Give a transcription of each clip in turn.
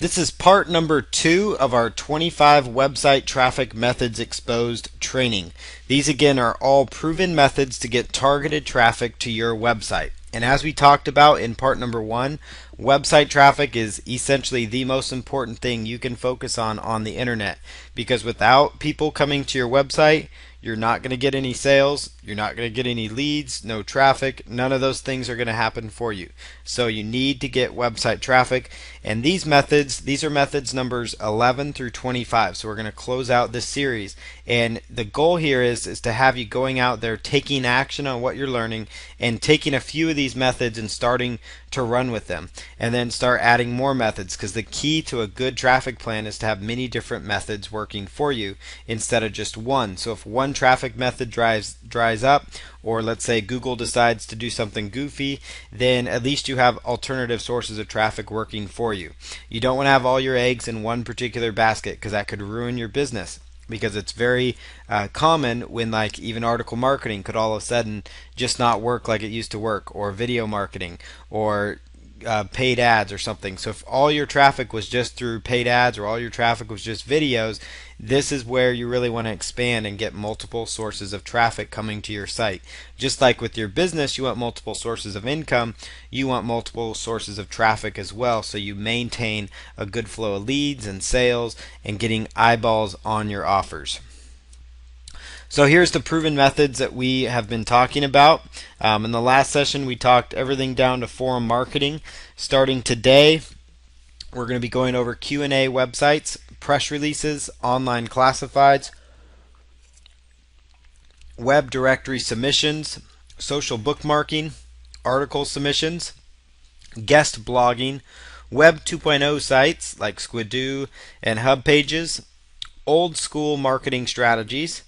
This is part number 2 of our 25 website traffic methods exposed training. These again are all proven methods to get targeted traffic to your website. And as we talked about in part number 1, website traffic is essentially the most important thing you can focus on the internet, because without people coming to your website, you're not going to get any sales, you're not going to get any leads, no traffic, none of those things are going to happen for you. So you need to get website traffic, and these are methods numbers 11 through 25. So we're going to close out this series, and the goal here is to have you going out there taking action on what you're learning and taking a few of these methods and starting to run with them, and then start adding more methods, because the key to a good traffic plan is to have many different methods working for you instead of just one. So if one traffic method dries up, or let's say Google decides to do something goofy, then at least you have alternative sources of traffic working for you. You don't want to have all your eggs in one particular basket, because that could ruin your business, because it's very common when like even article marketing could all of a sudden just not work like it used to work, or video marketing, or paid ads or something. So if all your traffic was just through paid ads, or all your traffic was just videos, this is where you really want to expand and get multiple sources of traffic coming to your site. Just like with your business, you want multiple sources of income, you want multiple sources of traffic as well, so you maintain a good flow of leads and sales and getting eyeballs on your offers. So here's the proven methods that we have been talking about. In the last session we talked everything down to forum marketing. Starting today, we're going to be going over Q&A websites, press releases, online classifieds, web directory submissions, social bookmarking, article submissions, guest blogging, web 2.0 sites like Squidoo and Hub Pages, old school marketing strategies,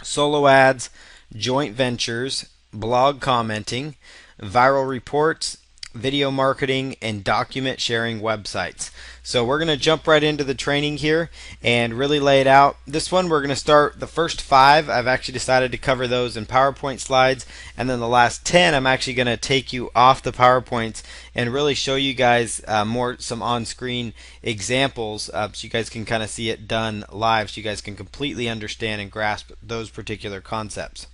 solo ads, joint ventures, blog commenting, viral reports, video marketing, and document sharing websites. So we're going to jump right into the training here and really lay it out. This one we're going to start the first 5. I've actually decided to cover those in PowerPoint slides, and then the last 10 I'm actually going to take you off the PowerPoints and really show you guys some on-screen examples, so you guys can kind of see it done live, so you guys can completely understand and grasp those particular concepts.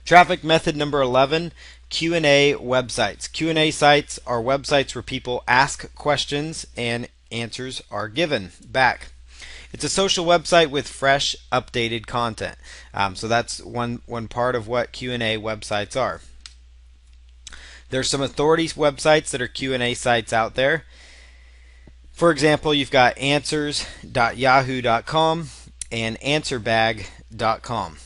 Traffic method number 11, Q&A websites. Q&A sites are websites where people ask questions and answers are given back. It's a social website with fresh, updated content. So that's one part of what Q&A websites are. There's some authorities websites that are Q&A sites out there. For example, you've got answers.yahoo.com and answerbag.com.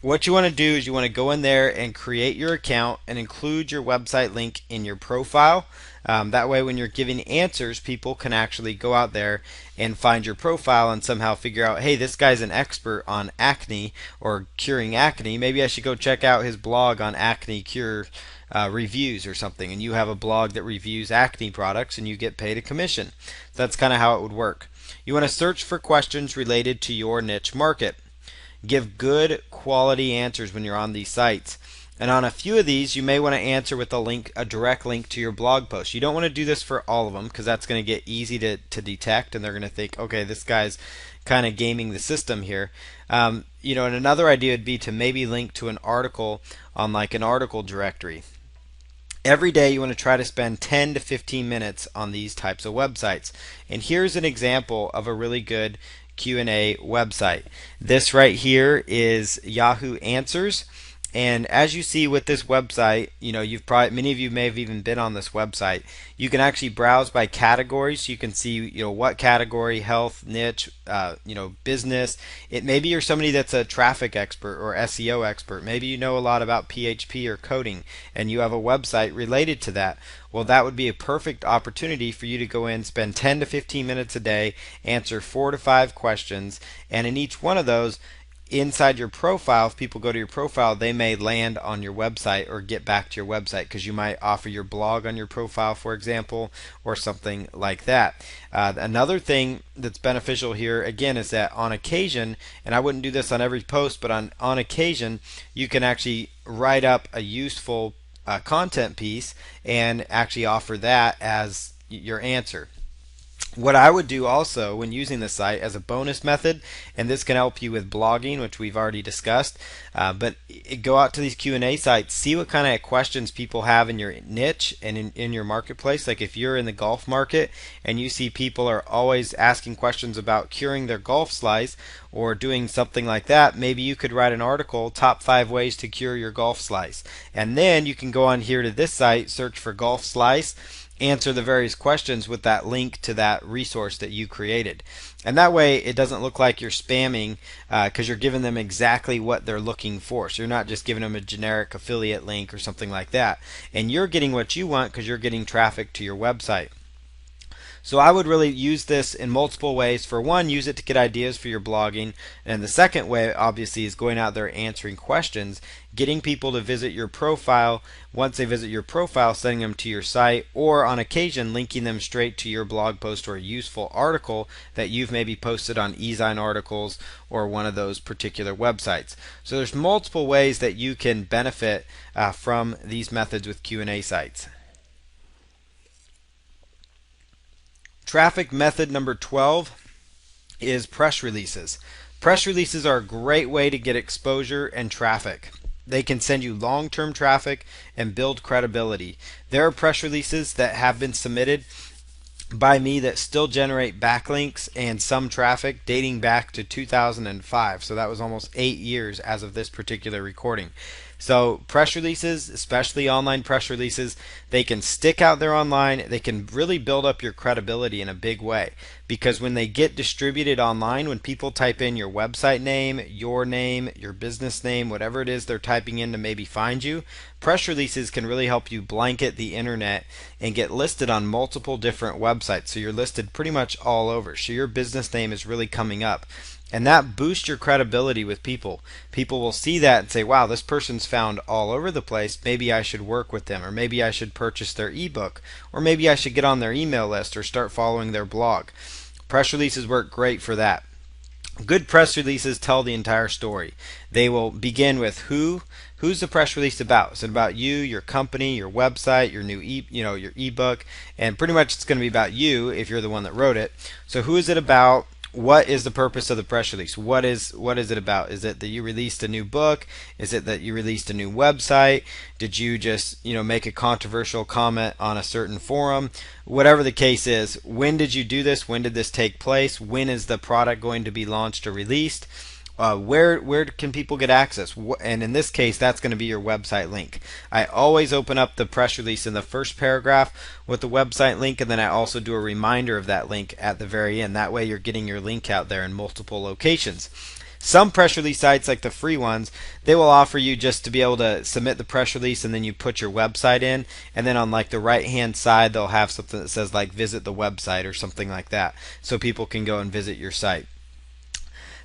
What you want to do is you want to go in there and create your account and include your website link in your profile. That way when you're giving answers, people can actually go out there and find your profile and somehow figure out, hey, this guy's an expert on acne or curing acne. Maybe I should go check out his blog on acne cure reviews or something. And you have a blog that reviews acne products and you get paid a commission. So that's kind of how it would work. You want to search for questions related to your niche market. Give good quality answers when you're on these sites. And on a few of these, you may want to answer with a direct link to your blog post. You don't want to do this for all of them, because that's going to get easy to detect, and they're going to think, okay, this guy's kind of gaming the system here. And another idea would be to maybe link to an article on like an article directory. Every day you want to try to spend 10 to 15 minutes on these types of websites. And here's an example of a really good Q&A website. This right here is Yahoo Answers, and as you see with this website, many of you may have even been on this website. You can actually browse by categories, so you can see what category: health, niche, business. Maybe you're somebody that's a traffic expert or SEO expert. Maybe you know a lot about PHP or coding and you have a website related to that. Well, that would be a perfect opportunity for you to go in, spend 10 to 15 minutes a day, answer 4 to 5 questions, and in each one of those, inside your profile, if people go to your profile, they may land on your website or get back to your website, because you might offer your blog on your profile, for example, or something like that. Another thing that's beneficial here again is that on occasion, and I wouldn't do this on every post, but on occasion you can actually write up a useful content piece and actually offer that as your answer. What I would do also when using the site as a bonus method, and this can help you with blogging, which we've already discussed, but go out to these Q&A sites, see what kind of questions people have in your niche and in your marketplace. Like if you're in the golf market and you see people are always asking questions about curing their golf slice or doing something like that, maybe you could write an article, top 5 ways to cure your golf slice. And then you can go on here to this site, search for golf slice, answer the various questions with that link to that resource that you created. And that way it doesn't look like you're spamming, because you're giving them exactly what they're looking for. So you're not just giving them a generic affiliate link or something like that. And you're getting what you want because you're getting traffic to your website. So I would really use this in multiple ways. For one, use it to get ideas for your blogging. And the second way, obviously, is going out there answering questions, getting people to visit your profile. Once they visit your profile, sending them to your site, or on occasion, linking them straight to your blog post or a useful article that you've maybe posted on eZine articles or one of those particular websites. So there's multiple ways that you can benefit from these methods with Q&A sites. Traffic method number 12 is press releases. Press releases are a great way to get exposure and traffic. They can send you long-term traffic and build credibility. There are press releases that have been submitted by me that still generate backlinks and some traffic dating back to 2005. So that was almost 8 years as of this particular recording. So press releases, especially online press releases, they can stick out there online. They can really build up your credibility in a big way, because when they get distributed online, when people type in your website name, your business name, whatever it is they're typing in to maybe find you, press releases can really help you blanket the internet and get listed on multiple different websites. So you're listed pretty much all over. So your business name is really coming up. And that boosts your credibility with people. People will see that and say, wow, this person's found all over the place. Maybe I should work with them, or maybe I should purchase their ebook, or maybe I should get on their email list or start following their blog. Press releases work great for that. Good press releases tell the entire story. They will begin with who's the press release about? Is it about you, your company, your website, your new your ebook? And pretty much it's going to be about you if you're the one that wrote it. So who is it about? What is the purpose of the press release? What is it about? Is it that you released a new book? Is it that you released a new website? Did you just make a controversial comment on a certain forum? Whatever the case is, when did you do this? When did this take place? When is the product going to be launched or released? Where can people get access? And in this case, that's going to be your website link. I always open up the press release in the first paragraph with the website link, and then I also do a reminder of that link at the very end. That way you're getting your link out there in multiple locations. Some press release sites, like the free ones, they will offer you just to be able to submit the press release and then you put your website in, and then on like the right hand side they'll have something that says like visit the website or something like that, so people can go and visit your site.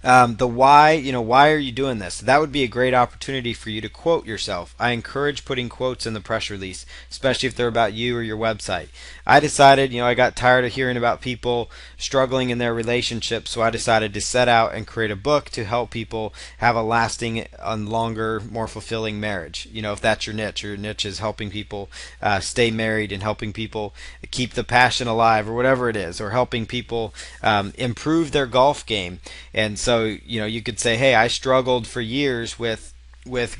The why, why are you doing this? That would be a great opportunity for you to quote yourself. I encourage putting quotes in the press release, especially if they're about you or your website. I decided, I got tired of hearing about people struggling in their relationships, so I decided to set out and create a book to help people have a lasting and longer, more fulfilling marriage. If that's your niche is helping people stay married and helping people keep the passion alive, or whatever it is, or helping people improve their golf game. And so, you could say, hey, I struggled for years with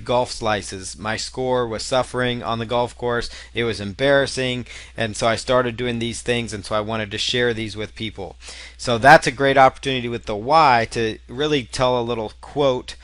golf slices. My score was suffering on the golf course. It was embarrassing, and so I started doing these things, and so I wanted to share these with people. So that's a great opportunity with the why to really tell a little quote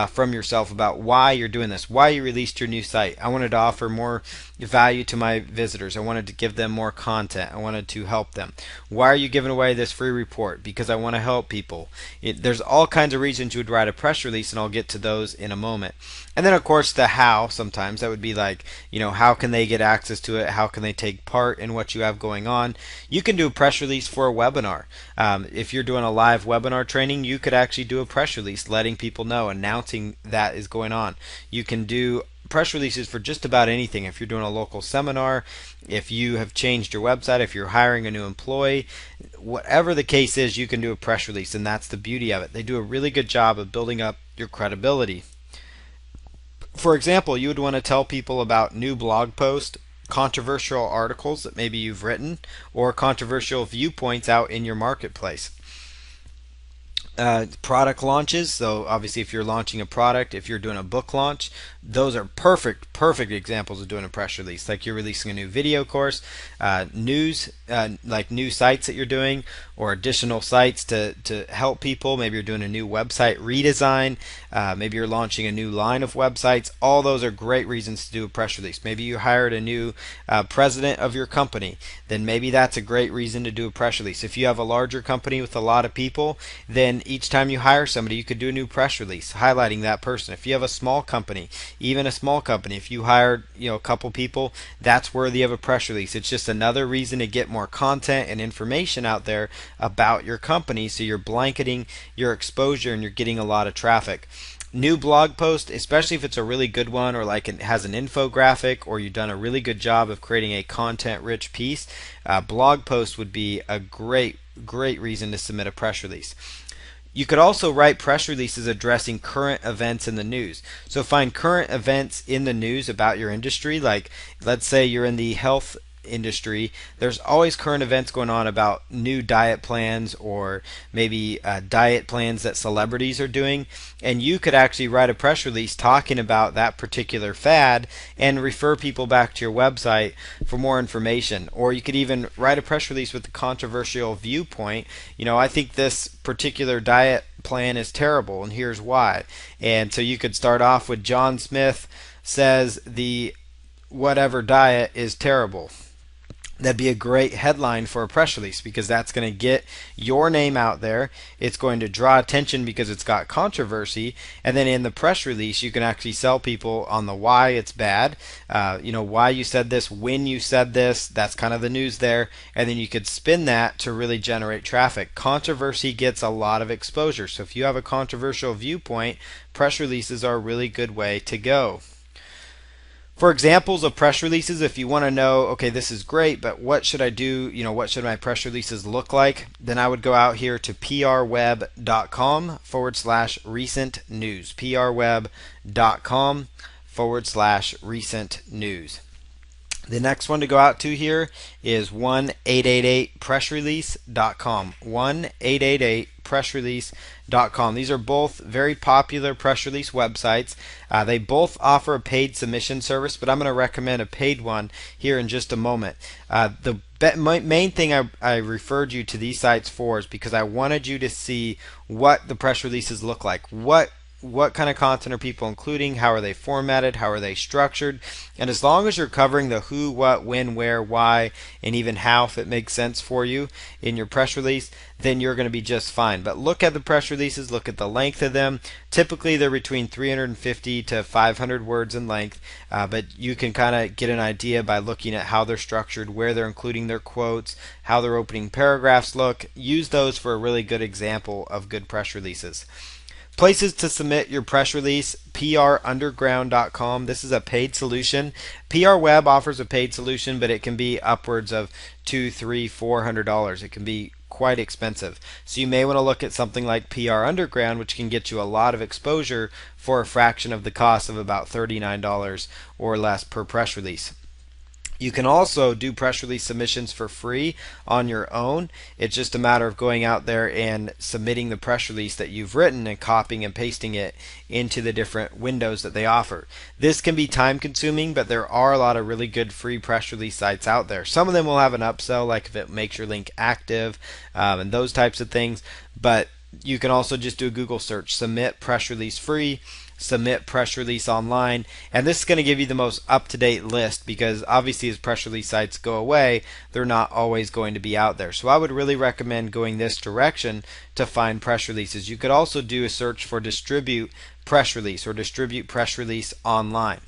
from yourself about why you're doing this, why you released your new site. I wanted to offer more value to my visitors. I wanted to give them more content. I wanted to help them. Why are you giving away this free report? Because I want to help people. There's all kinds of reasons you would write a press release, and I'll get to those in a moment. And then of course the how, sometimes that would be like, how can they get access to it? How can they take part in what you have going on? You can do a press release for a webinar. If you're doing a live webinar training, you could actually do a press release letting people know, announcing that is going on. You can do press releases for just about anything. If you're doing a local seminar, if you have changed your website, if you're hiring a new employee, whatever the case is, you can do a press release, and that's the beauty of it. They do a really good job of building up your credibility. For example, you would want to tell people about new blog posts controversial articles that maybe you've written or controversial viewpoints out in your marketplace. Product launches. So obviously, if you're launching a product, if you're doing a book launch, those are perfect examples of doing a press release. Like you're releasing a new video course, news, like new sites that you're doing, or additional sites to help people. Maybe you're doing a new website redesign. Maybe you're launching a new line of websites. All those are great reasons to do a press release. Maybe you hired a new president of your company. Then maybe that's a great reason to do a press release. If you have a larger company with a lot of people, then each time you hire somebody, you could do a new press release highlighting that person. If you have a small company, even a small company, if you hired a couple people, that's worthy of a press release. It's just another reason to get more content and information out there about your company, so you're blanketing your exposure and you're getting a lot of traffic. New blog post, especially if it's a really good one, or like it has an infographic, or you've done a really good job of creating a content rich piece, blog post would be a great reason to submit a press release. You could also write press releases addressing current events in the news. So find current events in the news about your industry. Like, let's say you're in the health industry, there's always current events going on about new diet plans, or maybe diet plans that celebrities are doing, and you could actually write a press release talking about that particular fad and refer people back to your website for more information. Or you could even write a press release with a controversial viewpoint. I think this particular diet plan is terrible and here's why. And so you could start off with John Smith says the whatever diet is terrible. That'd be a great headline for a press release, because that's going to get your name out there. It's going to draw attention because it's got controversy. And then in the press release, you can actually sell people on the why it's bad, why you said this, when you said this. That's kind of the news there. And then you could spin that to really generate traffic. Controversy gets a lot of exposure. So if you have a controversial viewpoint, press releases are a really good way to go. For examples of press releases, if you want to know, okay, this is great, but what should I do? What should my press releases look like? Then I would go out here to prweb.com/recent news. prweb.com/recent news. The next one to go out to here is 1-888-pressrelease.com. 1-888-pressrelease.com. These are both very popular press release websites. They both offer a paid submission service, but I'm going to recommend a paid one here in just a moment. The main thing I referred you to these sites for is because I wanted you to see what the press releases look like. What kind of content are people including? How are they formatted? How are they structured? And as long as you're covering the who, what, when, where, why, and even how, if it makes sense for you in your press release, then you're going to be just fine. But look at the press releases, look at the length of them. Typically they're between 350 to 500 words in length, but you can kind of get an idea by looking at how they're structured, where they're including their quotes, how their opening paragraphs look. Use those for a really good example of good press releases. Places to submit your press release: prunderground.com. This is a paid solution. PR Web offers a paid solution, but it can be upwards of $200, $300, $400. It can be quite expensive. So you may want to look at something like PR Underground, which can get you a lot of exposure for a fraction of the cost of about $39 or less per press release. You can also do press release submissions for free on your own. It's just a matter of going out there and submitting the press release that you've written and copying and pasting it into the different windows that they offer. This can be time consuming, but there are a lot of really good free press release sites out there. Some of them will have an upsell, like if it makes your link active and those types of things, but you can also just do a Google search, submit press release free, submit press release online, and this is going to give you the most up-to-date list, because obviously as press release sites go away, they're not always going to be out there. So I would really recommend going this direction to find press releases. You could also do a search for distribute press release or distribute press release online.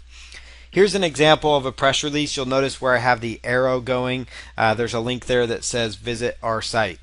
Here's an example of a press release. You'll notice where I have the arrow going, there's a link there that says visit our site.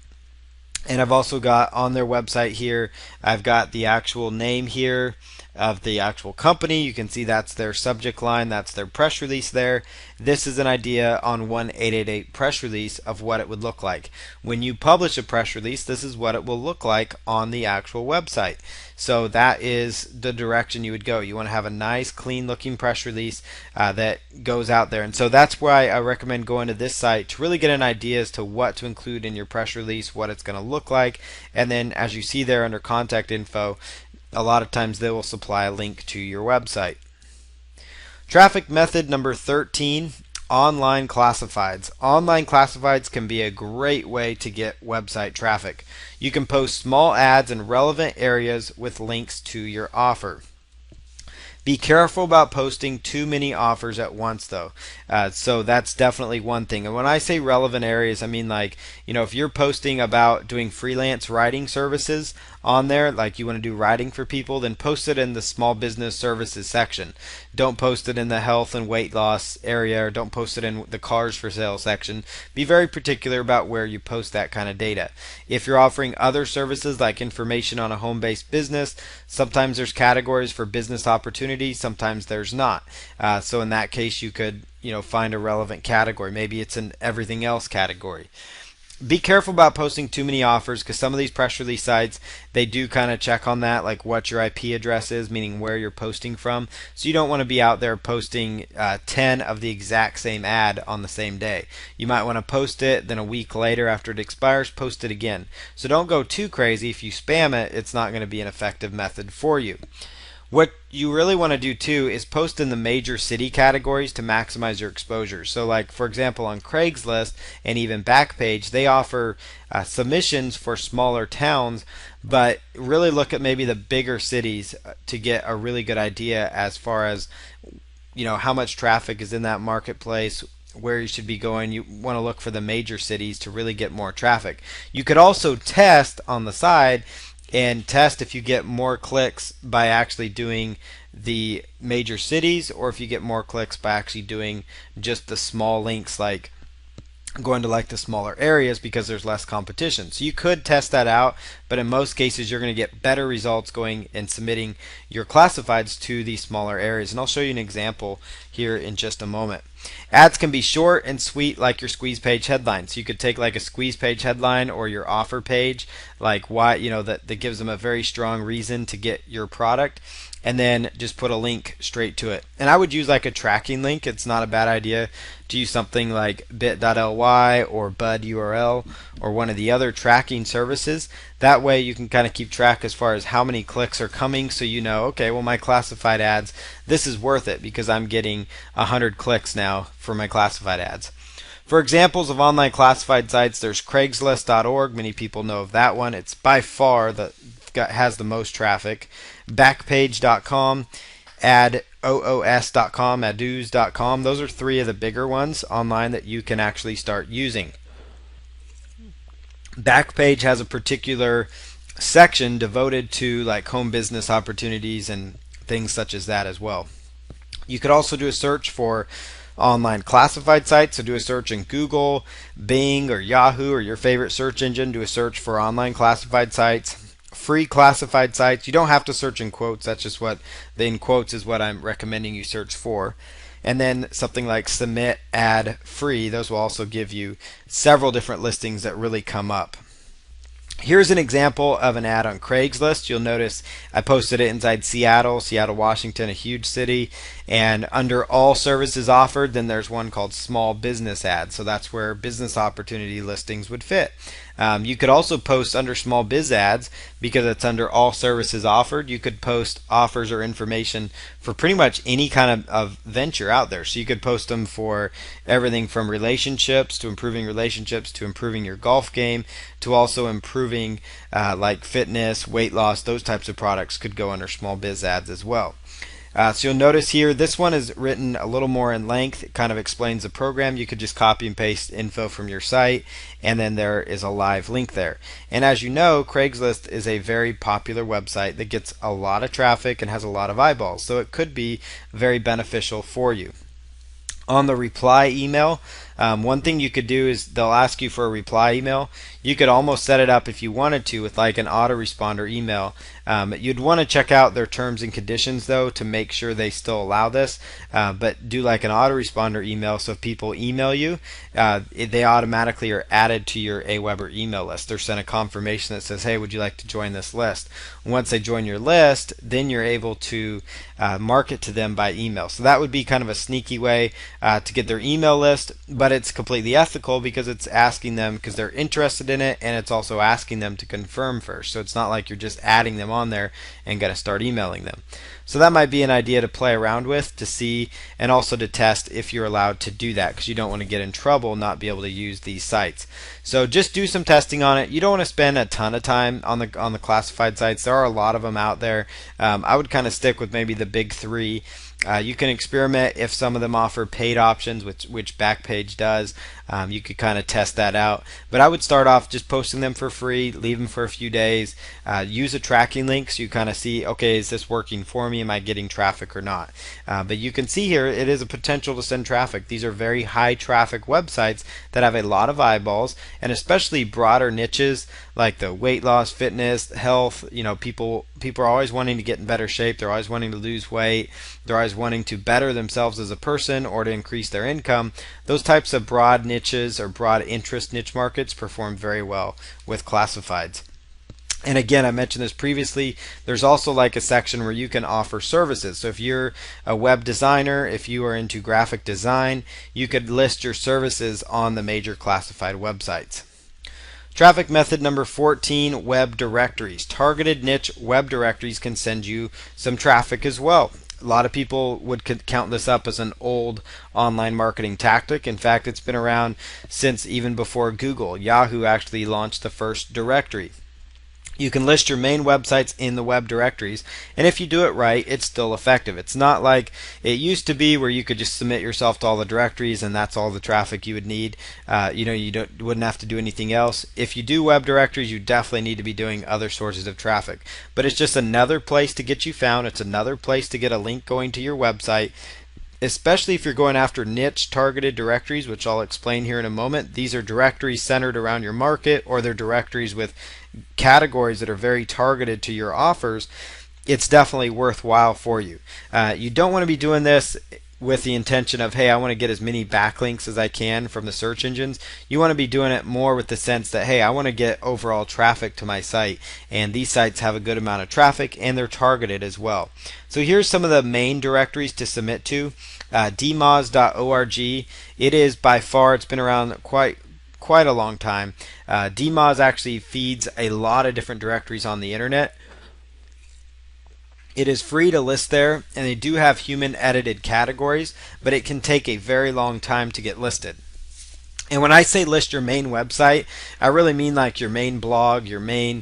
And I've also got on their website here, I've got the actual name here, of the actual company. You can see that's their subject line, that's their press release there. This is an idea on one 888 press release of what it would look like. When you publish a press release, this is what it will look like on the actual website. So that is the direction you would go. You want to have a nice, clean looking press release that goes out there. And so that's why I recommend going to this site to really get an idea as to what to include in your press release, what it's going to look like. And then as you see there under contact info, a lot of times they will supply a link to your website. Traffic method number 13, online classifieds. Online classifieds can be a great way to get website traffic. You can post small ads in relevant areas with links to your offer. Be careful about posting too many offers at once, though. So that's definitely one thing. And when I say relevant areas, I mean like, if you're posting about doing freelance writing services on there, like you want to do writing for people, then post it in the small business services section. Don't post it in the health and weight loss area, or don't post it in the cars for sale section. Be very particular about where you post that kind of data. If you're offering other services like information on a home-based business, sometimes there's categories for business opportunities, sometimes there's not. So in that case, you could find a relevant category. Maybe it's an everything else category. Be careful about posting too many offers, because some of these press release sites, they do kind of check on that, like what your IP address is, meaning where you're posting from. So you don't want to be out there posting 10 of the exact same ad on the same day. You might want to post it, then a week later after it expires, post it again. So don't go too crazy. If you spam it, it's not going to be an effective method for you. What you really want to do too is post in the major city categories to maximize your exposure. So like for example on Craigslist and even Backpage, they offer submissions for smaller towns, but really look at maybe the bigger cities to get a really good idea as far as how much traffic is in that marketplace, where you should be going. You want to look for the major cities to really get more traffic. You could also test on the side and test if you get more clicks by actually doing the major cities, or if you get more clicks by actually doing just the small links, like going to like the smaller areas, because there's less competition. So you could test that out, but in most cases you're going to get better results going and submitting your classifieds to these smaller areas. And I'll show you an example here in just a moment. Ads can be short and sweet, like your squeeze page headlines. So you could take like a squeeze page headline or your offer page, like why that gives them a very strong reason to get your product, and then just put a link straight to it. And I would use like a tracking link. It's not a bad idea to use something like bit.ly or bud URL or one of the other tracking services. That way you can kind of keep track as far as how many clicks are coming, so okay, well, my classified ads, this is worth it because I'm getting 100 clicks now for my classified ads. For examples of online classified sites, there's Craigslist.org. Many people know of that one. It's by far has the most traffic. Backpage.com, adoos.com, adoos.com. Those are three of the bigger ones online that you can actually start using. Backpage has a particular section devoted to like home business opportunities and things such as that as well. You could also do a search for online classified sites. So do a search in Google, Bing, or Yahoo, or your favorite search engine. Do a search for online classified sites. Free classified sites. You don't have to search in quotes. That's just what the in quotes is what I'm recommending you search for. And then something like submit ad free. Those will also give you several different listings that really come up. Here's an example of an ad on Craigslist. You'll notice I posted it inside Seattle, Washington, a huge city. And under all services offered, then there's one called small business ads. So that's where business opportunity listings would fit. You could also post under small biz ads because it's under all services offered. You could post offers or information for pretty much any kind of venture out there. So you could post them for everything from relationships to improving your golf game, to also improving like fitness, weight loss. Those types of products could go under small biz ads as well. So you'll notice here, this one is written a little more in length. It kind of explains the program. You could just copy and paste info from your site, and then there is a live link there. And as you know, Craigslist is a very popular website that gets a lot of traffic and has a lot of eyeballs, so it could be very beneficial for you. On the reply email, One thing you could do is they'll ask you for a reply email. You could almost set it up if you wanted to with like an autoresponder email. You'd want to check out their terms and conditions though to make sure they still allow this. But do like an autoresponder email, so if people email you, they automatically are added to your Aweber email list. They're sent a confirmation that says, "Hey, would you like to join this list?" Once they join your list, then you're able to market to them by email. So that would be kind of a sneaky way to get their email list, but it's completely ethical because it's asking them because they're interested in it, and it's also asking them to confirm first. So it's not like you're just adding them on there and going to start emailing them. So that might be an idea to play around with to see, and also to test if you're allowed to do that, because you don't want to get in trouble not be able to use these sites. So just do some testing on it. You don't want to spend a ton of time on the classified sites. There are a lot of them out there. I would kind of stick with maybe the big three. You can experiment if some of them offer paid options, which Backpage does. You could kind of test that out. But I would start off just posting them for free, leave them for a few days, use a tracking link so you kind of see, okay, is this working for me? Am I getting traffic or not? But you can see here it is a potential to send traffic. These are very high traffic websites that have a lot of eyeballs, and especially broader niches like the weight loss, fitness, health. People are always wanting to get in better shape. They're always wanting to lose weight. They're always wanting to better themselves as a person or to increase their income. Those types of broad niches or broad interest niche markets perform very well with classifieds. And again, I mentioned this previously, there's also like a section where you can offer services. So if you're a web designer, if you are into graphic design, you could list your services on the major classified websites. Traffic method number 14, web directories. Targeted niche web directories can send you some traffic as well. A lot of people would count this up as an old online marketing tactic. In fact, it's been around since even before Google. Yahoo actually launched the first directory. You can list your main websites in the web directories, and if you do it right, it's still effective. It's not like it used to be where you could just submit yourself to all the directories and that's all the traffic you would need. You wouldn't have to do anything else. If you do web directories, you definitely need to be doing other sources of traffic. But it's just another place to get you found. It's another place to get a link going to your website. Especially if you're going after niche targeted directories, which I'll explain here in a moment. These are directories centered around your market, or they're directories with categories that are very targeted to your offers. It's definitely worthwhile for you. You don't want to be doing this with the intention of, hey, I want to get as many backlinks as I can from the search engines. You want to be doing it more with the sense that, hey, I want to get overall traffic to my site, and these sites have a good amount of traffic and they're targeted as well. So here's some of the main directories to submit to. dmoz.org. It is by far, it's been around quite a long time. DMOZ actually feeds a lot of different directories on the internet. It is free to list there, and they do have human edited categories, but it can take a very long time to get listed. And when I say list your main website, I really mean like your main blog, your main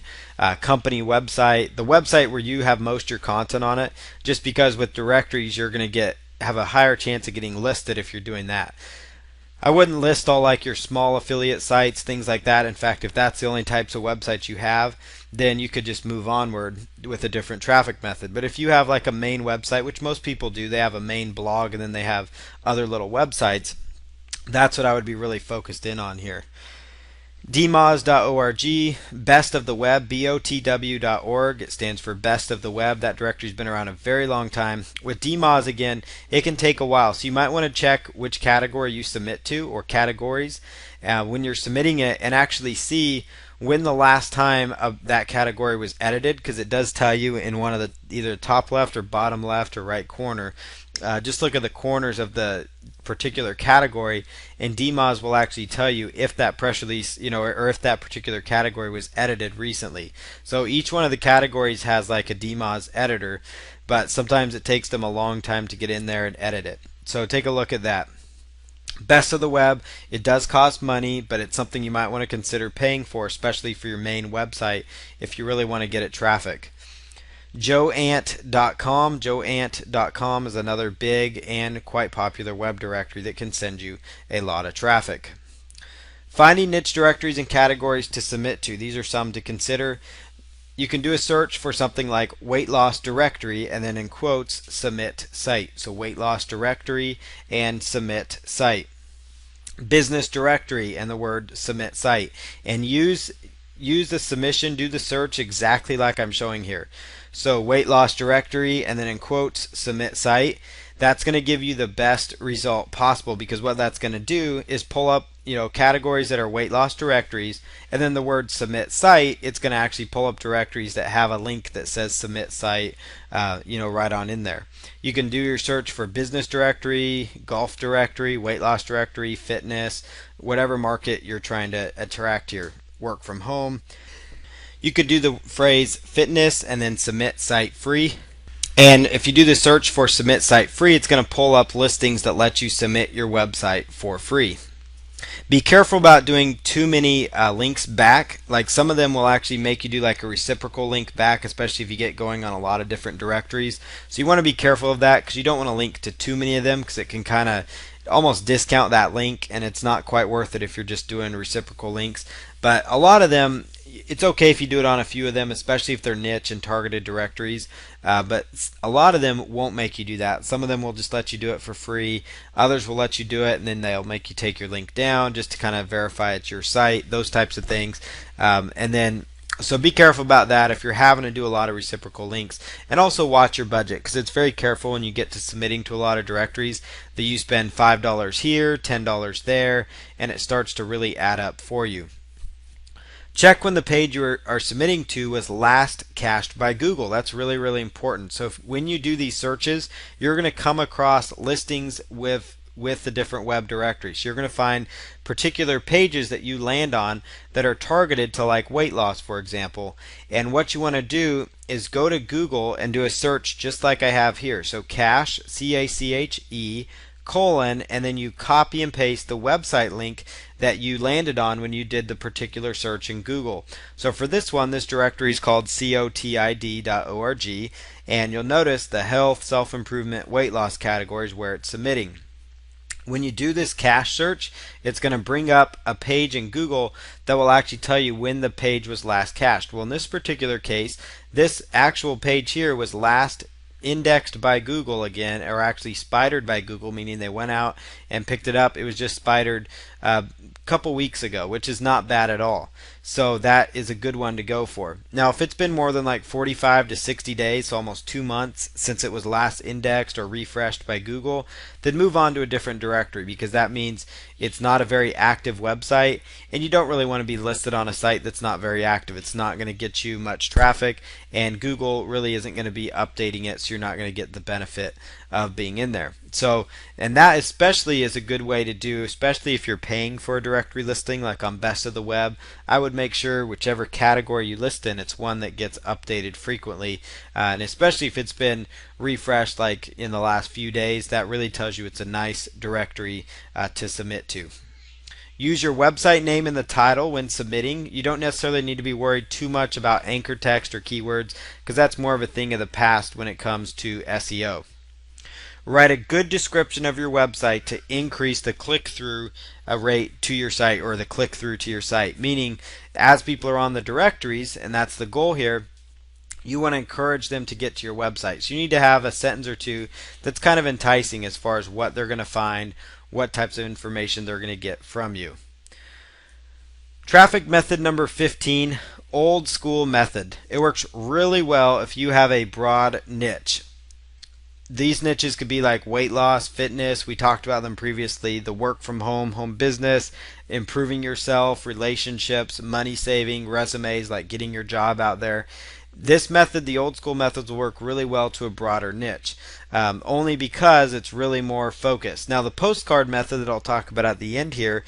company website, the website where you have most of your content on it, just because with directories you're going to have a higher chance of getting listed if you're doing that. I wouldn't list all like your small affiliate sites, things like that. In fact, if that's the only types of websites you have, then you could just move onward with a different traffic method. But if you have like a main website, which most people do, they have a main blog and then they have other little websites, that's what I would be really focused in on here. dmoz.org, best of the web, botw.org. It stands for best of the web. That directory's been around a very long time. With dmoz, again, it can take a while, so you might want to check which category you submit to, or categories, when you're submitting it, and actually see when the last time that category was edited, because it does tell you in one of the either top left or bottom left or right corner. Just look at the corners of the particular category, and dmoz will actually tell you if that press release, or if that particular category was edited recently. So each one of the categories has like a dmoz editor, but sometimes it takes them a long time to get in there and edit it. So take a look at that. Best of the web, it does cost money, but it's something you might want to consider paying for, especially for your main website if you really want to get it traffic. joeant.com. joeant.com is another big and quite popular web directory that can send you a lot of traffic. Finding niche directories and categories to submit to. These are some to consider. You can do a search for something like weight loss directory and then in quotes submit site. So weight loss directory and submit site. business directory and the word submit site, and use the submission, do the search exactly like I'm showing here. So weight loss directory and then in quotes submit site. That's going to give you the best result possible, because what that's going to do is pull up categories that are weight loss directories, and then the word submit site, it's going to actually pull up directories that have a link that says submit site right on in there. You can do your search for business directory, golf directory, weight loss directory, fitness, whatever market you're trying to attract here. Work from home. You could do the phrase fitness and then submit site free. And if you do the search for submit site free, it's going to pull up listings that let you submit your website for free. Be careful about doing too many links back. Like some of them will actually make you do like a reciprocal link back, especially if you get going on a lot of different directories. So you want to be careful of that, because you don't want to link to too many of them, because it can kind of almost discount that link, and it's not quite worth it if you're just doing reciprocal links. But a lot of them, it's okay if you do it on a few of them, especially if they're niche and targeted directories. But a lot of them won't make you do that. Some of them will just let you do it for free. Others will let you do it, and then they'll make you take your link down just to kind of verify it's your site, those types of things. So be careful about that if you're having to do a lot of reciprocal links. And also watch your budget, because it's very careful when you get to submitting to a lot of directories that you spend $5 here, $10 there, and it starts to really add up for you. Check when the page you are submitting to was last cached by Google. That's really, really important. So when you do these searches, you're going to come across listings with the different web directories. So you're going to find particular pages that you land on that are targeted to like weight loss, for example. And what you want to do is go to Google and do a search just like I have here. So cache, C-A-C-H-E, colon, and then you copy and paste the website link that you landed on when you did the particular search in Google. So for this one, this directory is called cotid.org, and you'll notice the health, self-improvement, weight loss categories where it's submitting. When you do this cache search, it's going to bring up a page in Google that will actually tell you when the page was last cached. Well, in this particular case, this actual page here was last indexed by Google again, or actually spidered by Google, meaning they went out and picked it up. It was just spidered a couple weeks ago, which is not bad at all. So that is a good one to go for. Now, if it's been more than like 45 to 60 days, so almost 2 months since it was last indexed or refreshed by Google, then move on to a different directory, because that means it's not a very active website, and you don't really want to be listed on a site that's not very active. It's not going to get you much traffic, and Google really isn't going to be updating it, so you're not going to get the benefit of being in there. So, and that especially is a good way to do, especially if you're paying for a directory listing like on Best of the Web. I would make sure whichever category you list in, it's one that gets updated frequently, and especially if it's been refreshed like in the last few days, that really tells you it's a nice directory to submit to. Use your website name in the title when submitting. You don't necessarily need to be worried too much about anchor text or keywords, because that's more of a thing of the past when it comes to SEO. Write a good description of your website to increase the click-through rate to your site, or the click-through to your site. Meaning, as people are on the directories, and that's the goal here, you want to encourage them to get to your website. So you need to have a sentence or two that's kind of enticing as far as what they're going to find, what types of information they're going to get from you. Traffic method number 15, old school method. It works really well if you have a broad niche. These niches could be like weight loss, fitness, we talked about them previously, the work from home business, improving yourself, relationships, money saving, resumes, like getting your job out there. This method, the old school methods, will work really well to a broader niche, only because it's really more focused. Now the postcard method that I'll talk about at the end here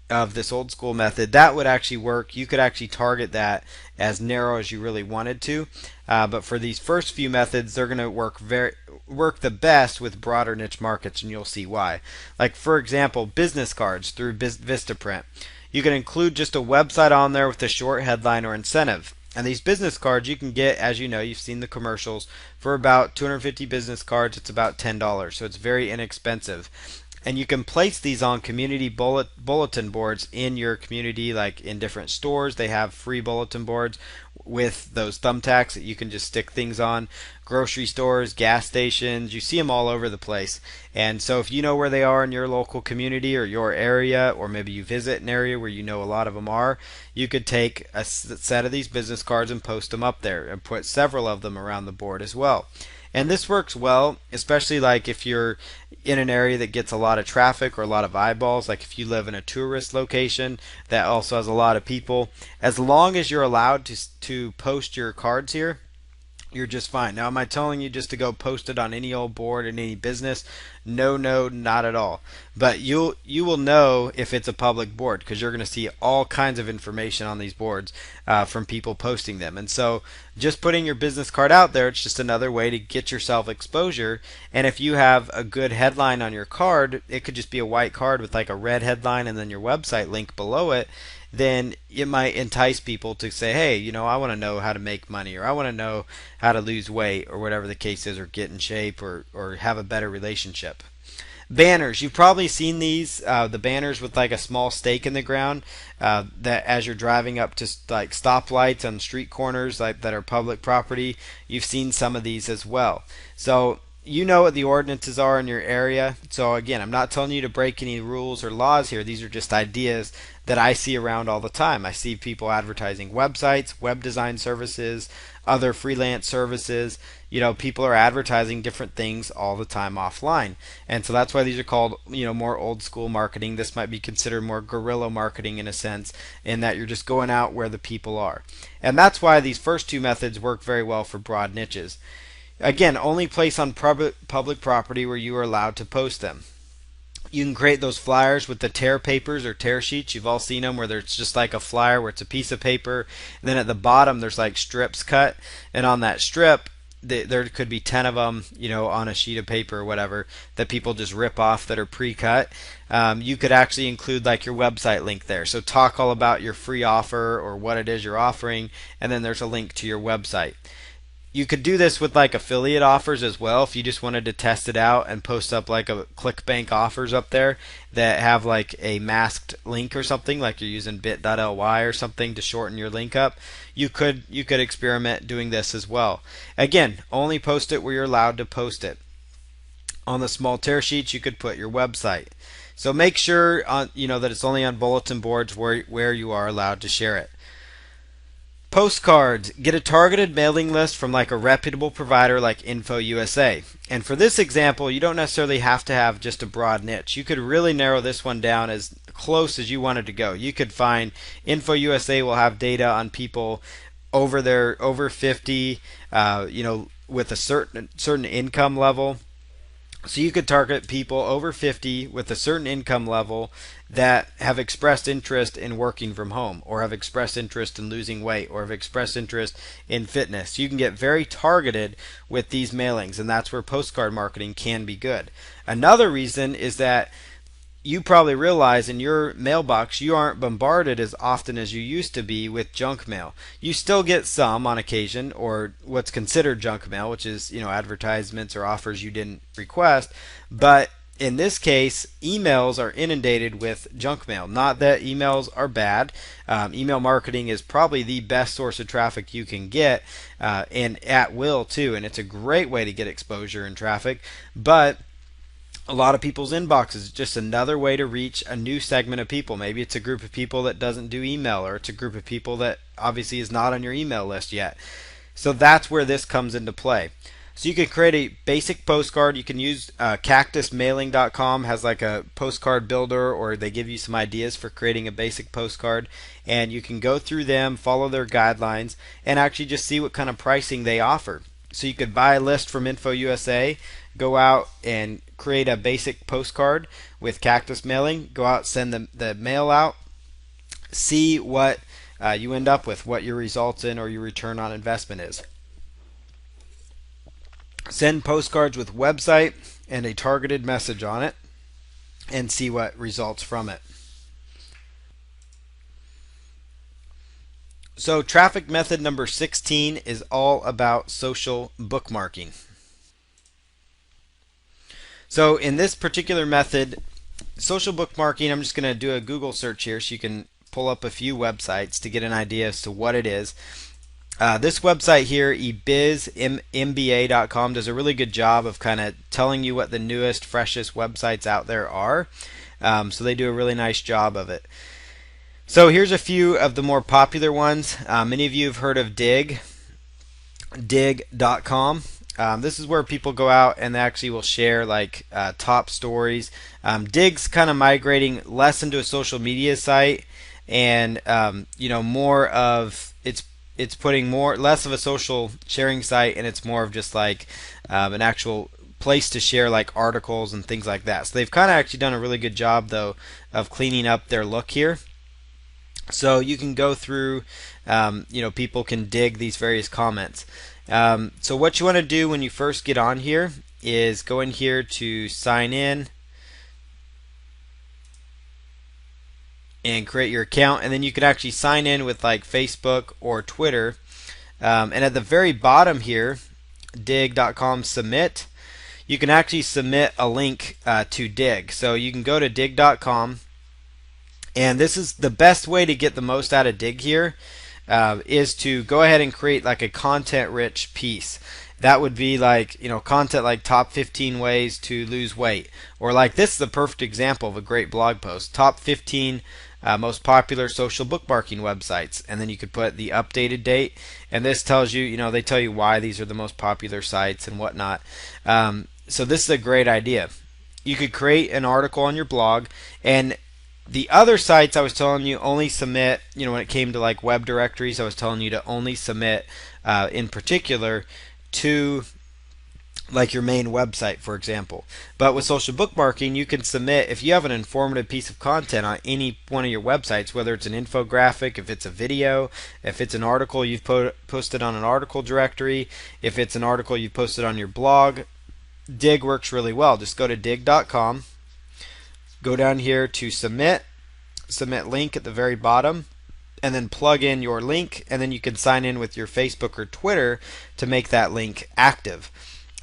of this old school method, that would actually work. You could actually target that as narrow as you really wanted to, but for these first few methods, they're going to work the best with broader niche markets, and you'll see why. Like for example, business cards through Vistaprint. You can include just a website on there with a short headline or incentive. And these business cards you can get, as you know, you've seen the commercials, for about 250 business cards, it's about $10. So it's very inexpensive. And you can place these on community bulletin boards in your community, like in different stores. They have free bulletin boards with those thumbtacks that you can just stick things on. Grocery stores, gas stations, you see them all over the place. And so if you know where they are in your local community or your area, or maybe you visit an area where you know a lot of them are, you could take a set of these business cards and post them up there and put several of them around the board as well. And this works well, especially like if you're in an area that gets a lot of traffic or a lot of eyeballs, like if you live in a tourist location that also has a lot of people. As long as you're allowed to post your cards here, you're just fine. Now, am I telling you just to go post it on any old board in any business? No, no, not at all. But you will know if it's a public board because you're going to see all kinds of information on these boards from people posting them. And so, just putting your business card out there, it's just another way to get yourself exposure. And if you have a good headline on your card, it could just be a white card with like a red headline and then your website link below it, then it might entice people to say, hey, I want to know how to make money, or I want to know how to lose weight, or whatever the case is, or get in shape, or have a better relationship. Banners, you've probably seen these, the banners with like a small stake in the ground, that as you're driving up to like stoplights on street corners like that are public property. You've seen some of these as well. So you know what the ordinances are in your area. So again, I'm not telling you to break any rules or laws here. These are just ideas that I see around all the time. I see people advertising websites, web design services, other freelance services. People are advertising different things all the time offline. And so that's why these are called, more old school marketing. This might be considered more guerrilla marketing in a sense, in that you're just going out where the people are. And that's why these first two methods work very well for broad niches. Again, only place on public property where you are allowed to post them. You can create those flyers with the tear papers or tear sheets. You've all seen them where there's just like a flyer where it's a piece of paper, and then at the bottom there's like strips cut, and on that strip there could be 10 of them, on a sheet of paper or whatever, that people just rip off that are pre-cut. You could actually include like your website link there. So talk all about your free offer or what it is you're offering, and then there's a link to your website. You could do this with like affiliate offers as well if you just wanted to test it out and post up like a ClickBank offers up there that have like a masked link or something, like you're using bit.ly or something to shorten your link up. You could experiment doing this as well. Again, only post it where you're allowed to post it. On the small tear sheets, you could put your website. So make sure that it's only on bulletin boards where you are allowed to share it. Postcards. Get a targeted mailing list from like a reputable provider like InfoUSA. And for this example, you don't necessarily have to have just a broad niche. You could really narrow this one down as close as you wanted to go. You could find InfoUSA will have data on people over 50, with a certain income level. So you could target people over 50 with a certain income level that have expressed interest in working from home, or have expressed interest in losing weight, or have expressed interest in fitness. You can get very targeted with these mailings, and that's where postcard marketing can be good. Another reason is that you probably realize in your mailbox you aren't bombarded as often as you used to be with junk mail. You still get some on occasion, or what's considered junk mail, which is advertisements or offers you didn't request. But in this case, emails are inundated with junk mail. Not that emails are bad. Email marketing is probably the best source of traffic you can get, and at will too. And it's a great way to get exposure and traffic. But a lot of people's inbox is just another way to reach a new segment of people. Maybe it's a group of people that doesn't do email, or it's a group of people that obviously is not on your email list yet. So that's where this comes into play. So you could create a basic postcard. You can use cactusmailing.com has like a postcard builder, or they give you some ideas for creating a basic postcard, and you can go through them, follow their guidelines, and actually just see what kind of pricing they offer. So you could buy a list from InfoUSA, go out and create a basic postcard with Cactus Mailing, go out, send the mail out, see what you end up with, what your results in or your return on investment is. Send postcards with website and a targeted message on it, and see what results from it. So traffic method number 16 is all about social bookmarking. So in this particular method, social bookmarking, I'm just going to do a Google search here so you can pull up a few websites to get an idea as to what it is. This website here, ebizmba.com, does a really good job of kind of telling you what the newest, freshest websites out there are. So they do a really nice job of it. So here's a few of the more popular ones. Many of you have heard of dig.com. This is where people go out and they actually will share like top stories. Dig's kind of migrating less into a social media site, and more of it's putting more less of a social sharing site, and it's more of just like an actual place to share like articles and things like that. So they've kind of actually done a really good job though of cleaning up their look here. So you can go through, people can dig these various comments. So what you want to do when you first get on here is go in here to sign in and create your account, and then you can actually sign in with like Facebook or Twitter. And at the very bottom here, dig.com submit, you can actually submit a link to Dig. So you can go to dig.com, and this is the best way to get the most out of Dig here, is to go ahead and create like a content rich piece. That would be like, content like top 15 ways to lose weight, or like this is the perfect example of a great blog post, top 15 most popular social bookmarking websites, and then you could put the updated date, and this tells you, they tell you why these are the most popular sites and whatnot. So this is a great idea. You could create an article on your blog, and the other sites I was telling you only submit, when it came to like web directories, I was telling you to only submit in particular to like your main website, for example. But with social bookmarking, you can submit if you have an informative piece of content on any one of your websites, whether it's an infographic, if it's a video, if it's an article you've posted on an article directory, if it's an article you've posted on your blog. Dig works really well. Just go to dig.com, go down here to submit link at the very bottom, and then plug in your link, and then you can sign in with your Facebook or Twitter to make that link active.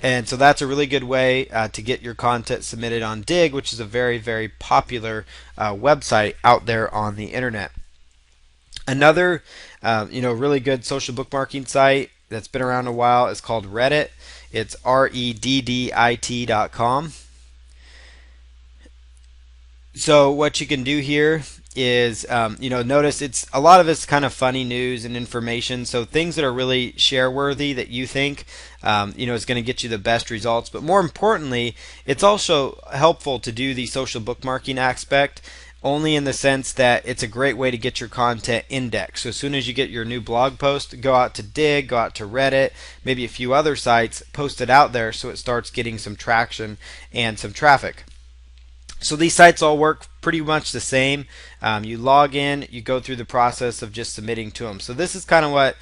And so that's a really good way to get your content submitted on Dig, which is a very, very popular website out there on the internet. Another really good social bookmarking site that's been around a while is called Reddit. It's reddit.com. So what you can do here is, notice it's a lot of it's kind of funny news and information. So things that are really share worthy that you think, is going to get you the best results. But more importantly, it's also helpful to do the social bookmarking aspect only in the sense that it's a great way to get your content indexed. So as soon as you get your new blog post, go out to Dig, go out to Reddit, maybe a few other sites, post it out there so it starts getting some traction and some traffic. So these sites all work pretty much the same. You log in, you go through the process of just submitting to them. So this is kind of what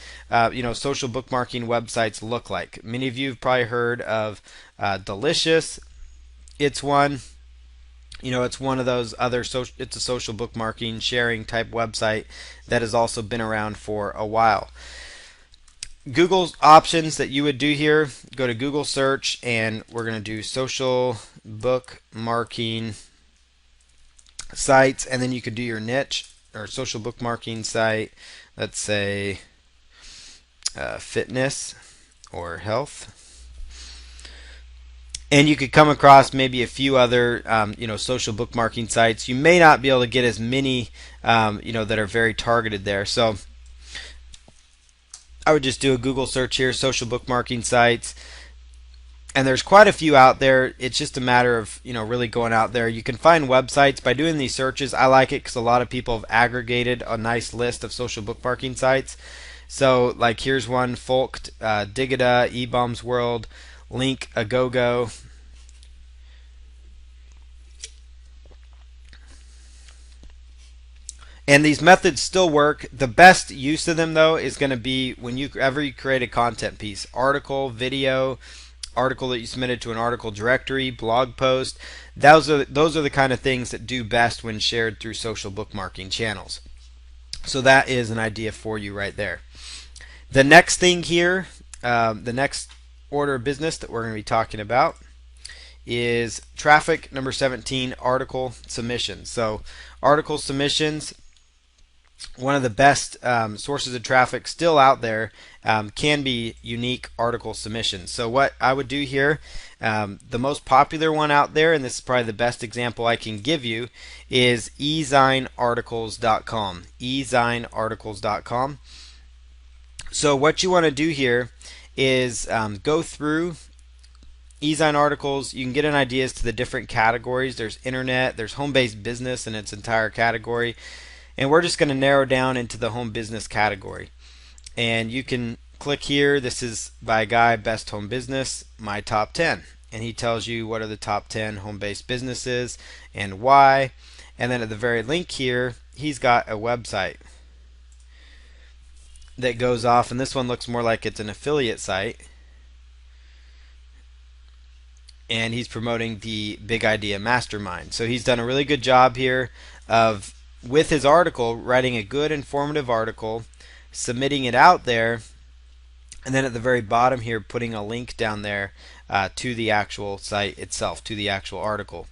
social bookmarking websites look like. Many of you have probably heard of Delicious. It's one. It's one of those other it's a social bookmarking sharing type website that has also been around for a while. Google's options that you would do here, go to Google search, and we're going to do social bookmarking sites, and then you could do your niche or social bookmarking site, let's say fitness or health. And you could come across maybe a few other social bookmarking sites. You may not be able to get as many that are very targeted there. So I would just do a Google search here, social bookmarking sites, and there's quite a few out there. It's just a matter of really going out there. You can find websites by doing these searches. I like it because a lot of people have aggregated a nice list of social bookmarking sites. So like here's one: Folked, Digida, eBombs World, Link, Agogo. And these methods still work. The best use of them though is going to be when you create a content piece, article, video, article that you submitted to an article directory, blog post. Those are the kind of things that do best when shared through social bookmarking channels. So that is an idea for you right there. The next thing here, the next order of business that we're going to be talking about is traffic number 17, article submissions. So article submissions, one of the best sources of traffic still out there can be unique article submissions. So what I would do here, the most popular one out there, and this is probably the best example I can give you, is ezinearticles.com. ezinearticles.com. So what you want to do here is go through eZine articles. You can get an idea as to the different categories. There's internet, there's home-based business in its entire category, and we're just going to narrow down into the home business category. And you can click here. This is by a guy, Best Home Business, My Top 10. And he tells you what are the top 10 home-based businesses and why. And then at the very link here, he's got a website that goes off, and this one looks more like it's an affiliate site. And he's promoting the Big Idea Mastermind. So he's done a really good job here of, with his article, writing a good informative article, submitting it out there, and then at the very bottom here putting a link down there to the actual site itself, to the actual article.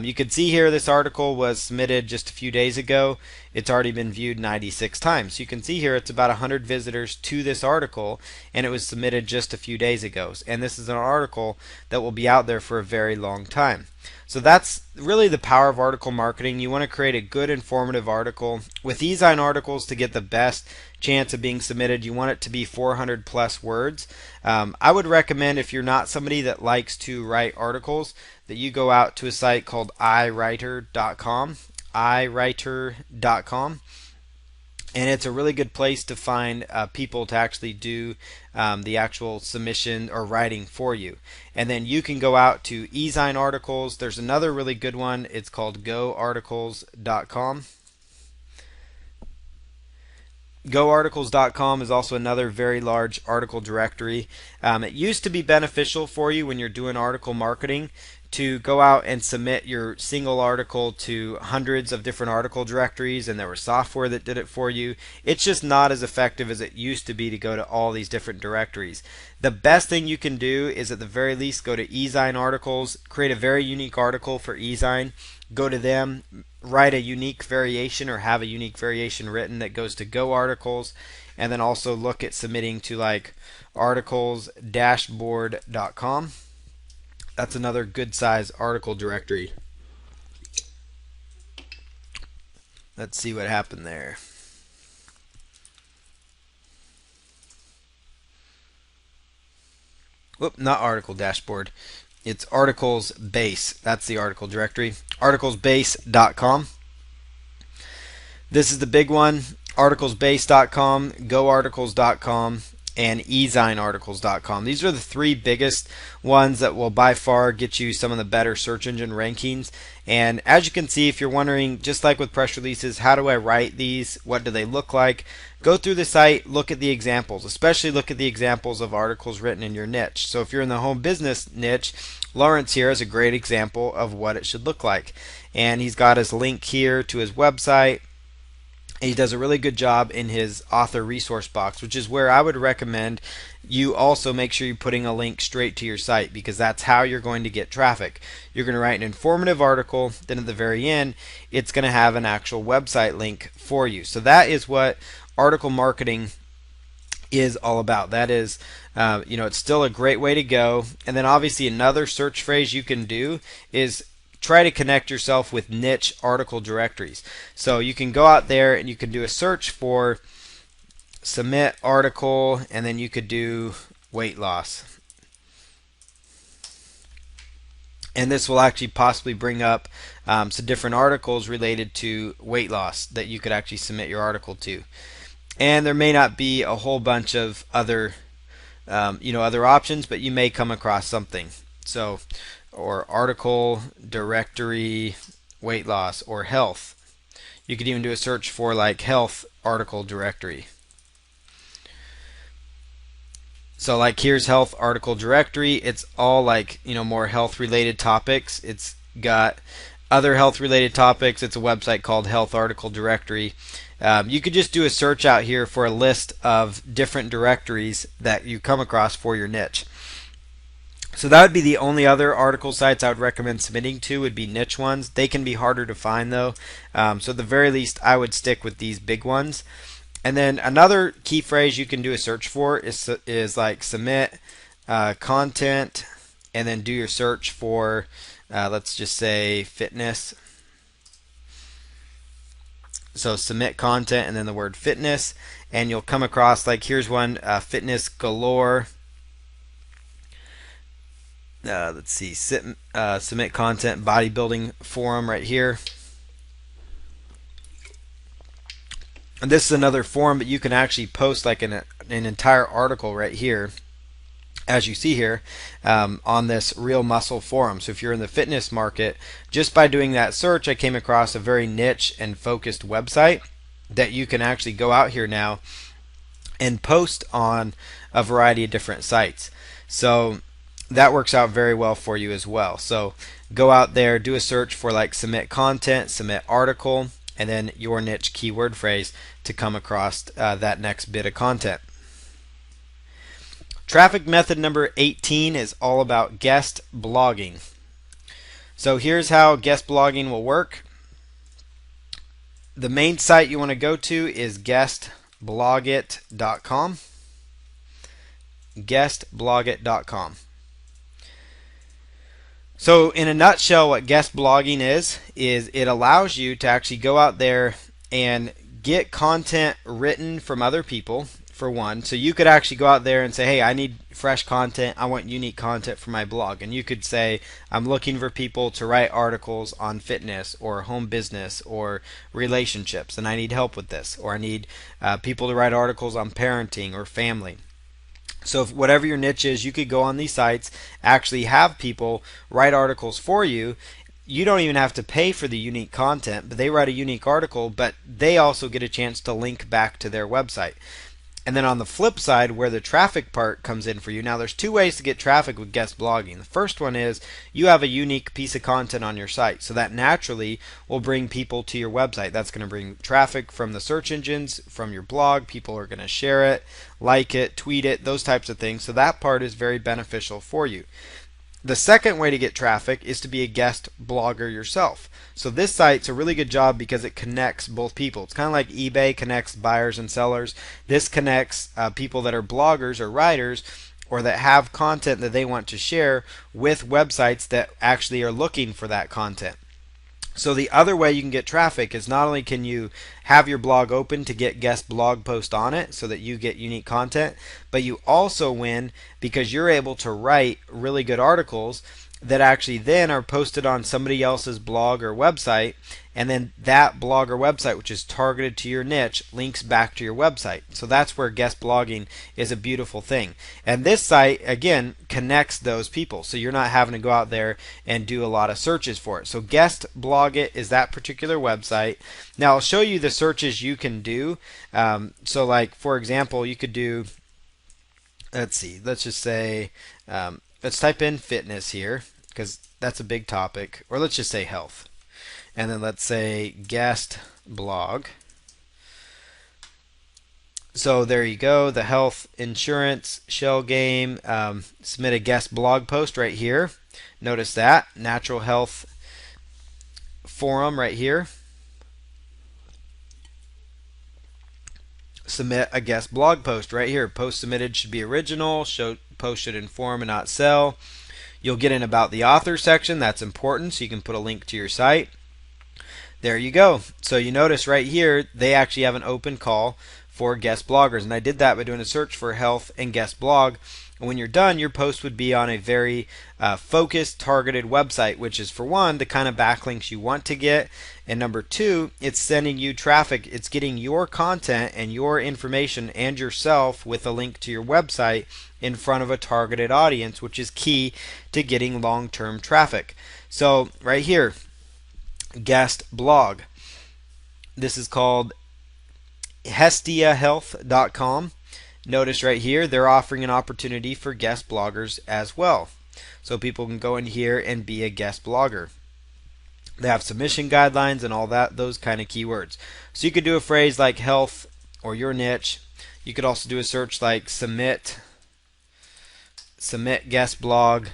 You can see here this article was submitted just a few days ago. It's already been viewed 96 times. So you can see here it's about 100 visitors to this article, and it was submitted just a few days ago. And this is an article that will be out there for a very long time. So that's really the power of article marketing. You want to create a good informative article. With eZine articles, to get the best chance of being submitted, you want it to be 400 plus words. I would recommend, if you're not somebody that likes to write articles, that you go out to a site called iWriter.com. iWriter.com. And it's a really good place to find people to actually do the actual submission or writing for you. And then you can go out to eZine articles. There's another really good one. It's called GoArticles.com. GoArticles.com is also another very large article directory. It used to be beneficial for you when you're doing article marketing to go out and submit your single article to hundreds of different article directories, and there was software that did it for you. It's just not as effective as it used to be to go to all these different directories. The best thing you can do is at the very least go to eZine articles, create a very unique article for eZine, go to them, write a unique variation or have a unique variation written that goes to Go Articles, and then also look at submitting to like articles-dashboard.com. That's another good size article directory. Let's see what happened there. Whoop, not article dashboard. It's articles base. That's the article directory. Articlesbase.com. This is the big one. Articlesbase.com, GoArticles.com, and eZinearticles.com. These are the three biggest ones that will by far get you some of the better search engine rankings. And as you can see, if you're wondering, just like with press releases, how do I write these? What do they look like? Go through the site, look at the examples, especially look at the examples of articles written in your niche. So if you're in the home business niche, Lawrence here is a great example of what it should look like. And he's got his link here to his website. He does a really good job in his author resource box, which is where I would recommend you also make sure you're putting a link straight to your site, because that's how you're going to get traffic. You're going to write an informative article, then at the very end it's going to have an actual website link for you. So that is what article marketing is all about. That is, it's still a great way to go. And then obviously another search phrase you can do is try to connect yourself with niche article directories. So you can go out there and you can do a search for submit article, and then you could do weight loss. And this will actually possibly bring up some different articles related to weight loss that you could actually submit your article to. And there may not be a whole bunch of other other options, but you may come across something. So, or article directory weight loss or health. You could even do a search for like health article directory. So like here's health article directory. It's all like more health related topics. It's got other health related topics. It's a website called Health Article Directory. You could just do a search out here for a list of different directories that you come across for your niche. So that would be the only other article sites I would recommend submitting to would be niche ones. They can be harder to find though. So at the very least, I would stick with these big ones. And then another key phrase you can do a search for is like submit content, and then do your search for let's just say fitness. So submit content and then the word fitness, and you'll come across, like, here's one, fitness galore. Let's see, submit content bodybuilding forum right here. And this is another forum, but you can actually post like an entire article right here, as you see here, on this Real Muscle forum. So if you're in the fitness market, just by doing that search, I came across a very niche and focused website that you can actually go out here now and post on a variety of different sites. So that works out very well for you as well. So go out there, do a search for like submit content, submit article, and then your niche keyword phrase to come across that next bit of content. Traffic method number 18 is all about guest blogging. So here's how guest blogging will work. The main site you want to go to is guestblogit.com. Guestblogit.com. So in a nutshell, what guest blogging is it allows you to actually go out there and get content written from other people, for one. So you could actually go out there and say, hey, I need fresh content. I want unique content for my blog. And you could say, I'm looking for people to write articles on fitness or home business or relationships, and I need help with this. Or I need people to write articles on parenting or family. So if whatever your niche is, you could go on these sites, actually have people write articles for you. You don't even have to pay for the unique content, but they write a unique article, but they also get a chance to link back to their website. And then on the flip side, where the traffic part comes in for you, now there's two ways to get traffic with guest blogging. The first one is you have a unique piece of content on your site, so that naturally will bring people to your website. That's going to bring traffic from the search engines, from your blog. People are going to share it, like it, tweet it, those types of things. So that part is very beneficial for you. The second way to get traffic is to be a guest blogger yourself. So this site's a really good job because it connects both people. It's kind of like eBay connects buyers and sellers. This connects people that are bloggers or writers, or that have content that they want to share, with websites that actually are looking for that content. So the other way you can get traffic is not only can you have your blog open to get guest blog posts on it so that you get unique content, but you also win because you're able to write really good articles that actually then are posted on somebody else's blog or website, and then that blog or website, which is targeted to your niche, links back to your website. So that's where guest blogging is a beautiful thing. And this site, again, connects those people, so you're not having to go out there and do a lot of searches for it. So Guest Blogit is that particular website. Now I'll show you the searches you can do. So like, for example, you could do, let's just say, let's type in fitness here, because that's a big topic, or let's just say health. And then let's say guest blog. So there you go, the health insurance shell game. Submit a guest blog post right here. Notice that natural health forum right here. Submit a guest blog post right here. Post submitted should be original. Post should inform and not sell. You'll get an about the author section. That's important, so you can put a link to your site. There you go. So you notice right here they actually have an open call for guest bloggers, and I did that by doing a search for health and guest blog. And when you're done, your post would be on a very focused, targeted website, which is, for one, the kind of backlinks you want to get, and number two, it's sending you traffic. It's getting your content and your information and yourself with a link to your website in front of a targeted audience, which is key to getting long-term traffic. So right here, guest blog. This is called hestiahealth.com. Notice right here they're offering an opportunity for guest bloggers as well. So people can go in here and be a guest blogger. They have submission guidelines and all that, those kind of keywords. So you could do a phrase like health or your niche. You could also do a search like submit guest blog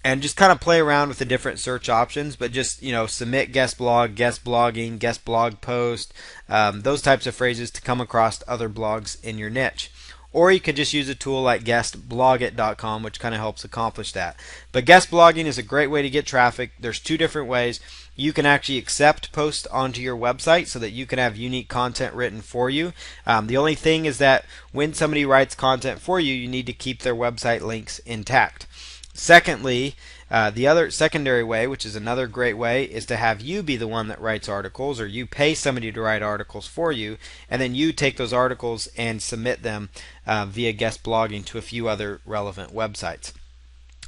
and just kind of play around with the different search options, but just submit guest blog, guest blogging, guest blog post, those types of phrases to come across other blogs in your niche. Or you could just use a tool like guestblogit.com, which kind of helps accomplish that. But guest blogging is a great way to get traffic. There's two different ways. You can actually accept posts onto your website so that you can have unique content written for you. The only thing is that when somebody writes content for you, you need to keep their website links intact. Secondly, the other secondary way, which is another great way, is to have you be the one that writes articles, or you pay somebody to write articles for you, and then you take those articles and submit them via guest blogging to a few other relevant websites.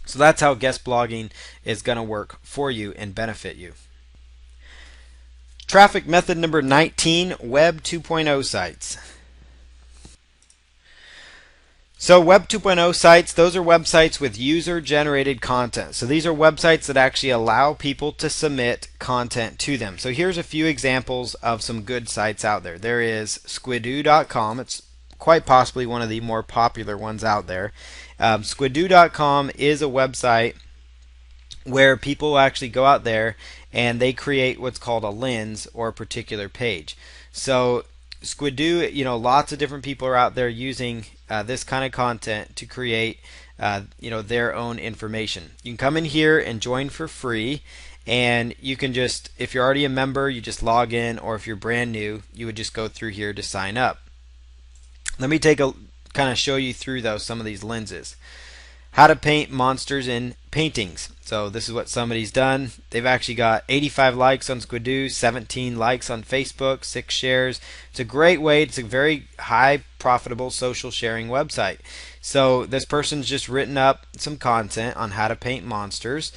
So that's how guest blogging is going to work for you and benefit you. Traffic method number 19, Web 2.0 sites. So Web 2.0 sites, those are websites with user-generated content. So these are websites that actually allow people to submit content to them. So here's a few examples of some good sites out there. There is squidoo.com. It's quite possibly one of the more popular ones out there. Squidoo.com is a website where people actually go out there and they create what's called a lens or a particular page. So Squidoo, lots of different people are out there using this kind of content to create their own information. You can come in here and join for free, and you can just, if you're already a member, you just log in, or if you're brand new, you would just go through here to sign up. Let me take a kind of show you through some of these lenses. How to paint monsters in paintings. So this is what somebody's done. They've actually got 85 likes on Squidoo, 17 likes on Facebook, 6 shares. It's a great way. It's a very high profitable social sharing website. So this person's just written up some content on how to paint monsters.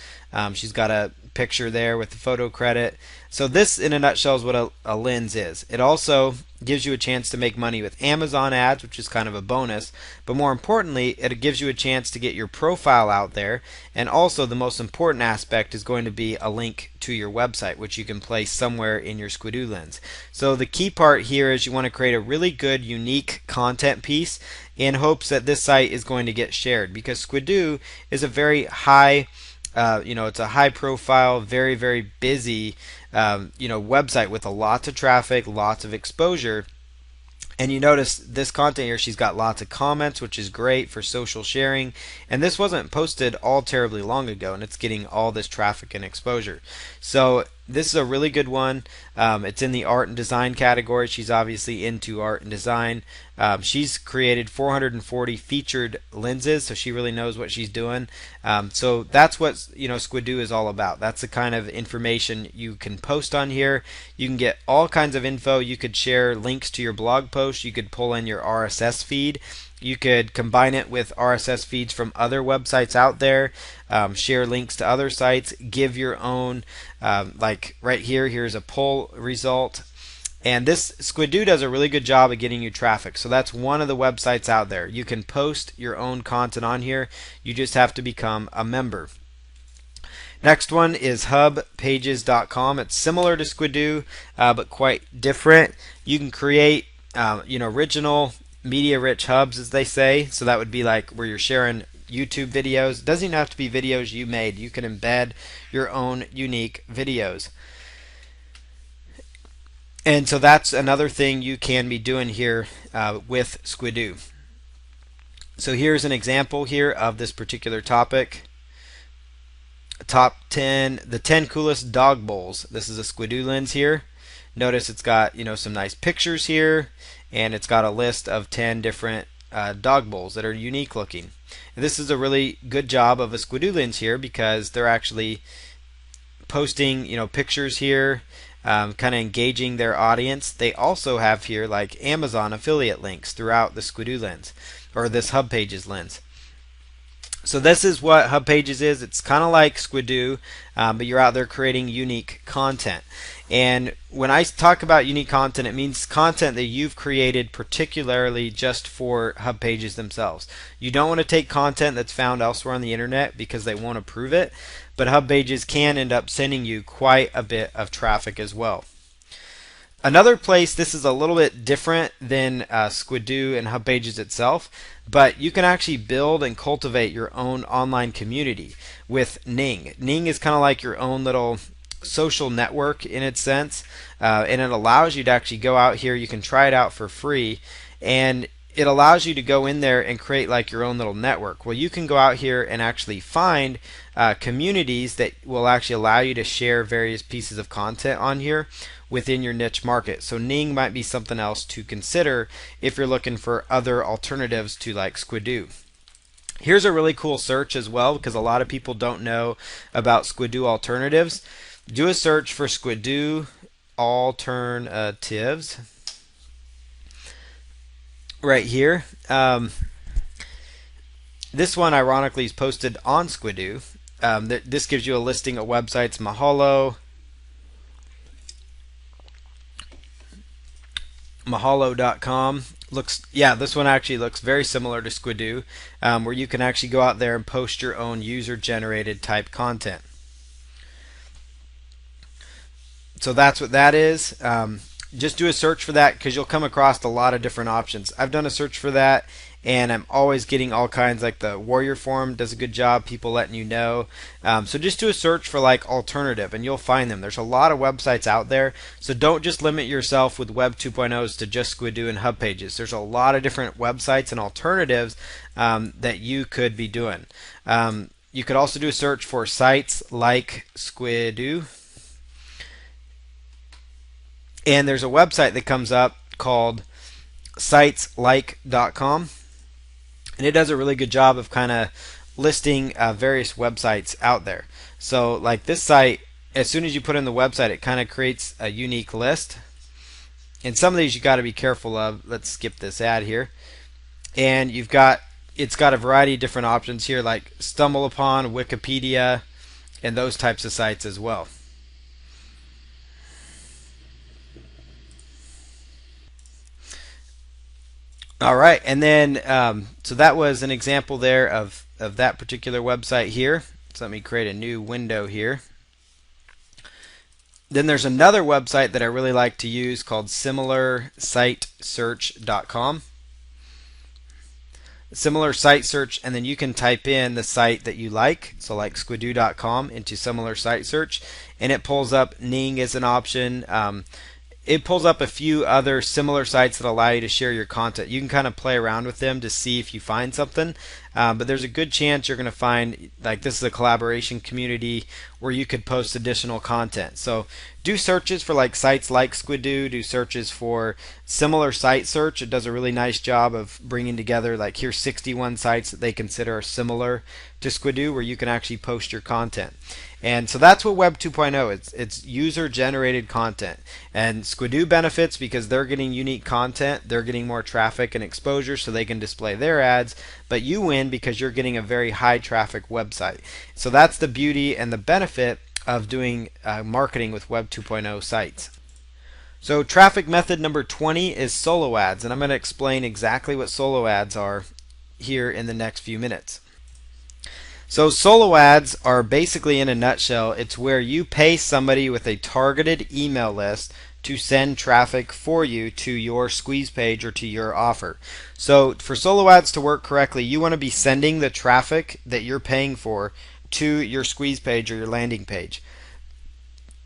She's got a picture there with the photo credit. So this in a nutshell is what a lens is. It also gives you a chance to make money with Amazon ads, which is kind of a bonus, but more importantly, it gives you a chance to get your profile out there, and also the most important aspect is going to be a link to your website, which you can place somewhere in your Squidoo lens. So the key part here is you want to create a really good unique content piece in hopes that this site is going to get shared, because Squidoo is a very high it's a high profile, very, very busy website with a lot of traffic, lots of exposure. And you notice this content here, she's got lots of comments, which is great for social sharing. And this wasn't posted all terribly long ago, and it's getting all this traffic and exposure. So this is a really good one. It's in the art and design category. She's obviously into art and design. She's created 440 featured lenses, so she really knows what she's doing. So that's what Squidoo is all about. That's the kind of information you can post on here. You can get all kinds of info. You could share links to your blog post. You could pull in your RSS feed. You could combine it with RSS feeds from other websites out there, share links to other sites, give your own, like right here, here's a poll result. And this Squidoo does a really good job of getting you traffic. So that's one of the websites out there. You can post your own content on here. You just have to become a member. Next one is hubpages.com. It's similar to Squidoo, but quite different. You can create original media-rich hubs, as they say. So that would be like where you're sharing YouTube videos. It doesn't even have to be videos you made. You can embed your own unique videos. And so that's another thing you can be doing here with Squidoo. So here's an example here of this particular topic. Top 10, the 10 coolest dog bowls. This is a Squidoo lens here. Notice it's got some nice pictures here, and it's got a list of 10 different dog bowls that are unique looking. And this is a really good job of a Squidoo lens here, because they're actually posting pictures here, kind of engaging their audience. They also have here like Amazon affiliate links throughout the Squidoo lens, or this Hub Pages lens. So this is what Hub Pages is. It's kind of like Squidoo, but you're out there creating unique content. And when I talk about unique content, it means content that you've created particularly just for Hub Pages themselves. You don't want to take content that's found elsewhere on the internet because they won't approve it, but Hub Pages can end up sending you quite a bit of traffic as well. Another place, this is a little bit different than Squidoo and Hub Pages itself, but you can actually build and cultivate your own online community with Ning. Ning is kind of like your own little social network in its sense, and it allows you to actually go out here. You can try it out for free, and it allows you to go in there and create like your own little network. Well, you can go out here and actually find communities that will actually allow you to share various pieces of content on here within your niche market. So Ning might be something else to consider if you're looking for other alternatives to like Squidoo. Here's a really cool search as well, because a lot of people don't know about Squidoo alternatives. Do a search for Squidoo alternatives right here. This one ironically is posted on Squidoo. This gives you a listing of websites: Mahalo.com. This one actually looks very similar to Squidoo, where you can actually go out there and post your own user-generated type content. So that's what that is. Just do a search for that, because you'll come across a lot of different options. I've done a search for that, and I'm always getting all kinds, like the Warrior Forum does a good job, people letting you know. So just do a search for like alternative, and you'll find them. There's a lot of websites out there, so don't just limit yourself with Web 2.0s to just Squidoo and Hub Pages. There's a lot of different websites and alternatives that you could be doing. You could also do a search for sites like Squidoo. And there's a website that comes up called siteslike.com, and it does a really good job of kind of listing various websites out there. So like this site, as soon as you put in the website, it kind of creates a unique list. And some of these you got to be careful of. Let's skip this ad here. And it's got a variety of different options here, like Stumble Upon, Wikipedia, and those types of sites as well. All right, and then so that was an example there of that particular website here. So let me create a new window here. Then there's another website that I really like to use called SimilarSiteSearch.com. Similar site search, and then you can type in the site that you like, so like Squidoo.com, into Similar Site Search, and it pulls up Ning as an option. It pulls up a few other similar sites that allow you to share your content. You can kind of play around with them to see if you find something, but there's a good chance you're going to find, like, this is a collaboration community where you could post additional content. So do searches for like sites like Squidoo, do searches for Similar Site Search. It does a really nice job of bringing together, like, here's 61 sites that they consider are similar to Squidoo where you can actually post your content. And so that's what Web 2.0 it's user generated content. And Squidoo benefits because they're getting unique content, they're getting more traffic and exposure so they can display their ads, but you win because you're getting a very high traffic website. So that's the beauty and the benefit of doing marketing with Web 2.0 sites. So traffic method number 20 is solo ads, and I'm going to explain exactly what solo ads are here in the next few minutes. So solo ads are basically, in a nutshell, it's where you pay somebody with a targeted email list to send traffic for you to your squeeze page or to your offer. So for solo ads to work correctly, you want to be sending the traffic that you're paying for to your squeeze page or your landing page.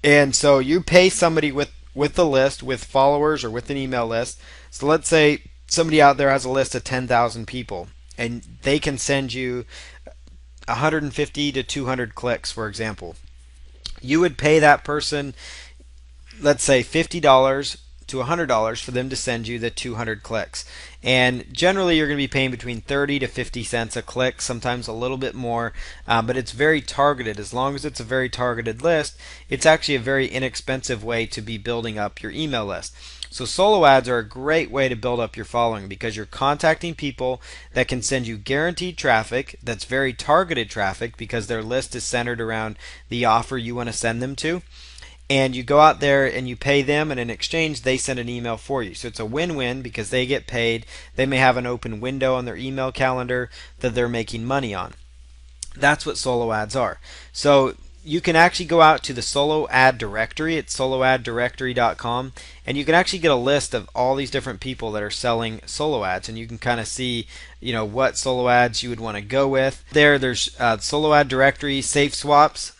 And so you pay somebody with the list, with followers or with an email list. So let's say somebody out there has a list of 10,000 people, and they can send you 150 to 200 clicks, for example. You would pay that person, let's say $50 to $100 for them to send you the 200 clicks. And generally you're going to be paying between 30 to 50 cents a click, sometimes a little bit more, but it's very targeted. As long as it's a very targeted list, it's actually a very inexpensive way to be building up your email list. So solo ads are a great way to build up your following because you're contacting people that can send you guaranteed traffic that's very targeted traffic because their list is centered around the offer you want to send them to. And you go out there and you pay them, and in exchange they send an email for you. So it's a win-win because they get paid. They may have an open window on their email calendar that they're making money on. That's what solo ads are. So you can actually go out to the solo ad directory. It's soloaddirectory.com, and you can actually get a list of all these different people that are selling solo ads, and you can kind of see, what solo ads you would want to go with. There's solo ad directory, safe swaps.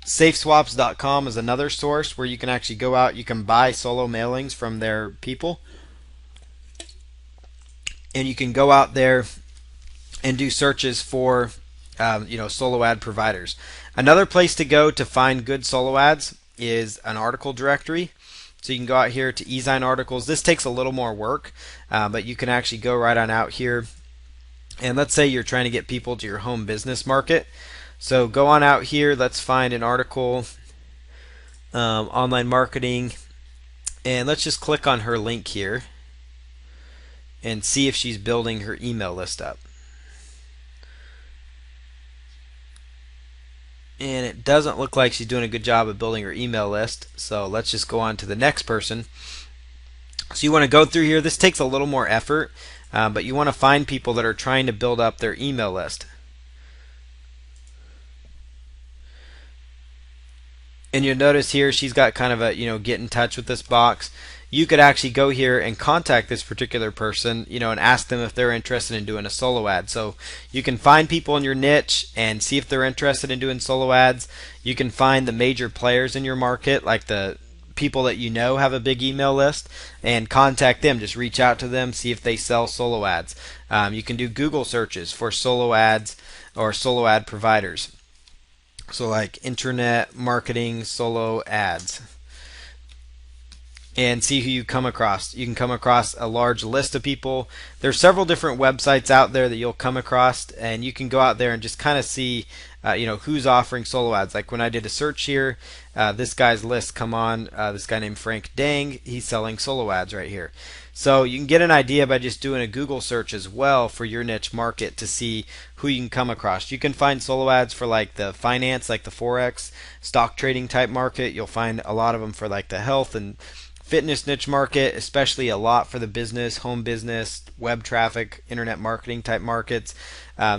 Safeswaps.com is another source where you can actually go out, you can buy solo mailings from their people, and you can go out there and do searches for solo ad providers. Another place to go to find good solo ads is an article directory. So you can go out here to eZine articles. This takes a little more work, but you can actually go right on out here. And let's say you're trying to get people to your home business market. So go on out here. Let's find an article, online marketing, and let's just click on her link here and see if she's building her email list up. And it doesn't look like she's doing a good job of building her email list. So let's just go on to the next person. So you want to go through here. This takes a little more effort, but you want to find people that are trying to build up their email list. And you'll notice here she's got kind of a, get in touch with this box. You could actually go here and contact this particular person, and ask them if they're interested in doing a solo ad. So you can find people in your niche and see if they're interested in doing solo ads. You can find the major players in your market, like the people that have a big email list, and contact them. Just reach out to them, see if they sell solo ads. You can do Google searches for solo ads or solo ad providers. So like internet marketing solo ads, and see who you come across. You can come across a large list of people. There's several different websites out there that you'll come across, and you can go out there and just kind of see who's offering solo ads. Like when I did a search here, this guy's list come on, this guy named Frank Dang, he's selling solo ads right here. So you can get an idea by just doing a Google search as well for your niche market to see who you can come across. You can find solo ads for like the finance, like the Forex, stock trading type market. You'll find a lot of them for like the health and fitness niche market, especially a lot for the business, home business, web traffic, internet marketing type markets.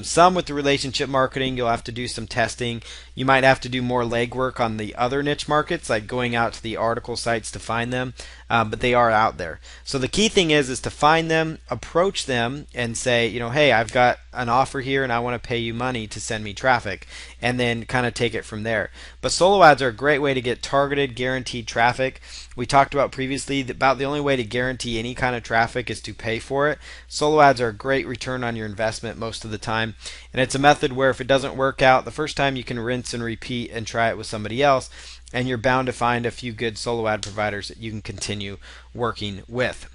Some with the relationship marketing, you'll have to do some testing. You might have to do more legwork on the other niche markets, like going out to the article sites to find them, but they are out there. So the key thing is to find them, approach them, and say, hey, I've got an offer here and I want to pay you money to send me traffic, and then kind of take it from there. But solo ads are a great way to get targeted, guaranteed traffic. We talked about previously about the only way to guarantee any kind of traffic is to pay for it. Solo ads are a great return on your investment most of the time, and it's a method where if it doesn't work out the first time, you can rinse and repeat and try it with somebody else, and you're bound to find a few good solo ad providers that you can continue working with.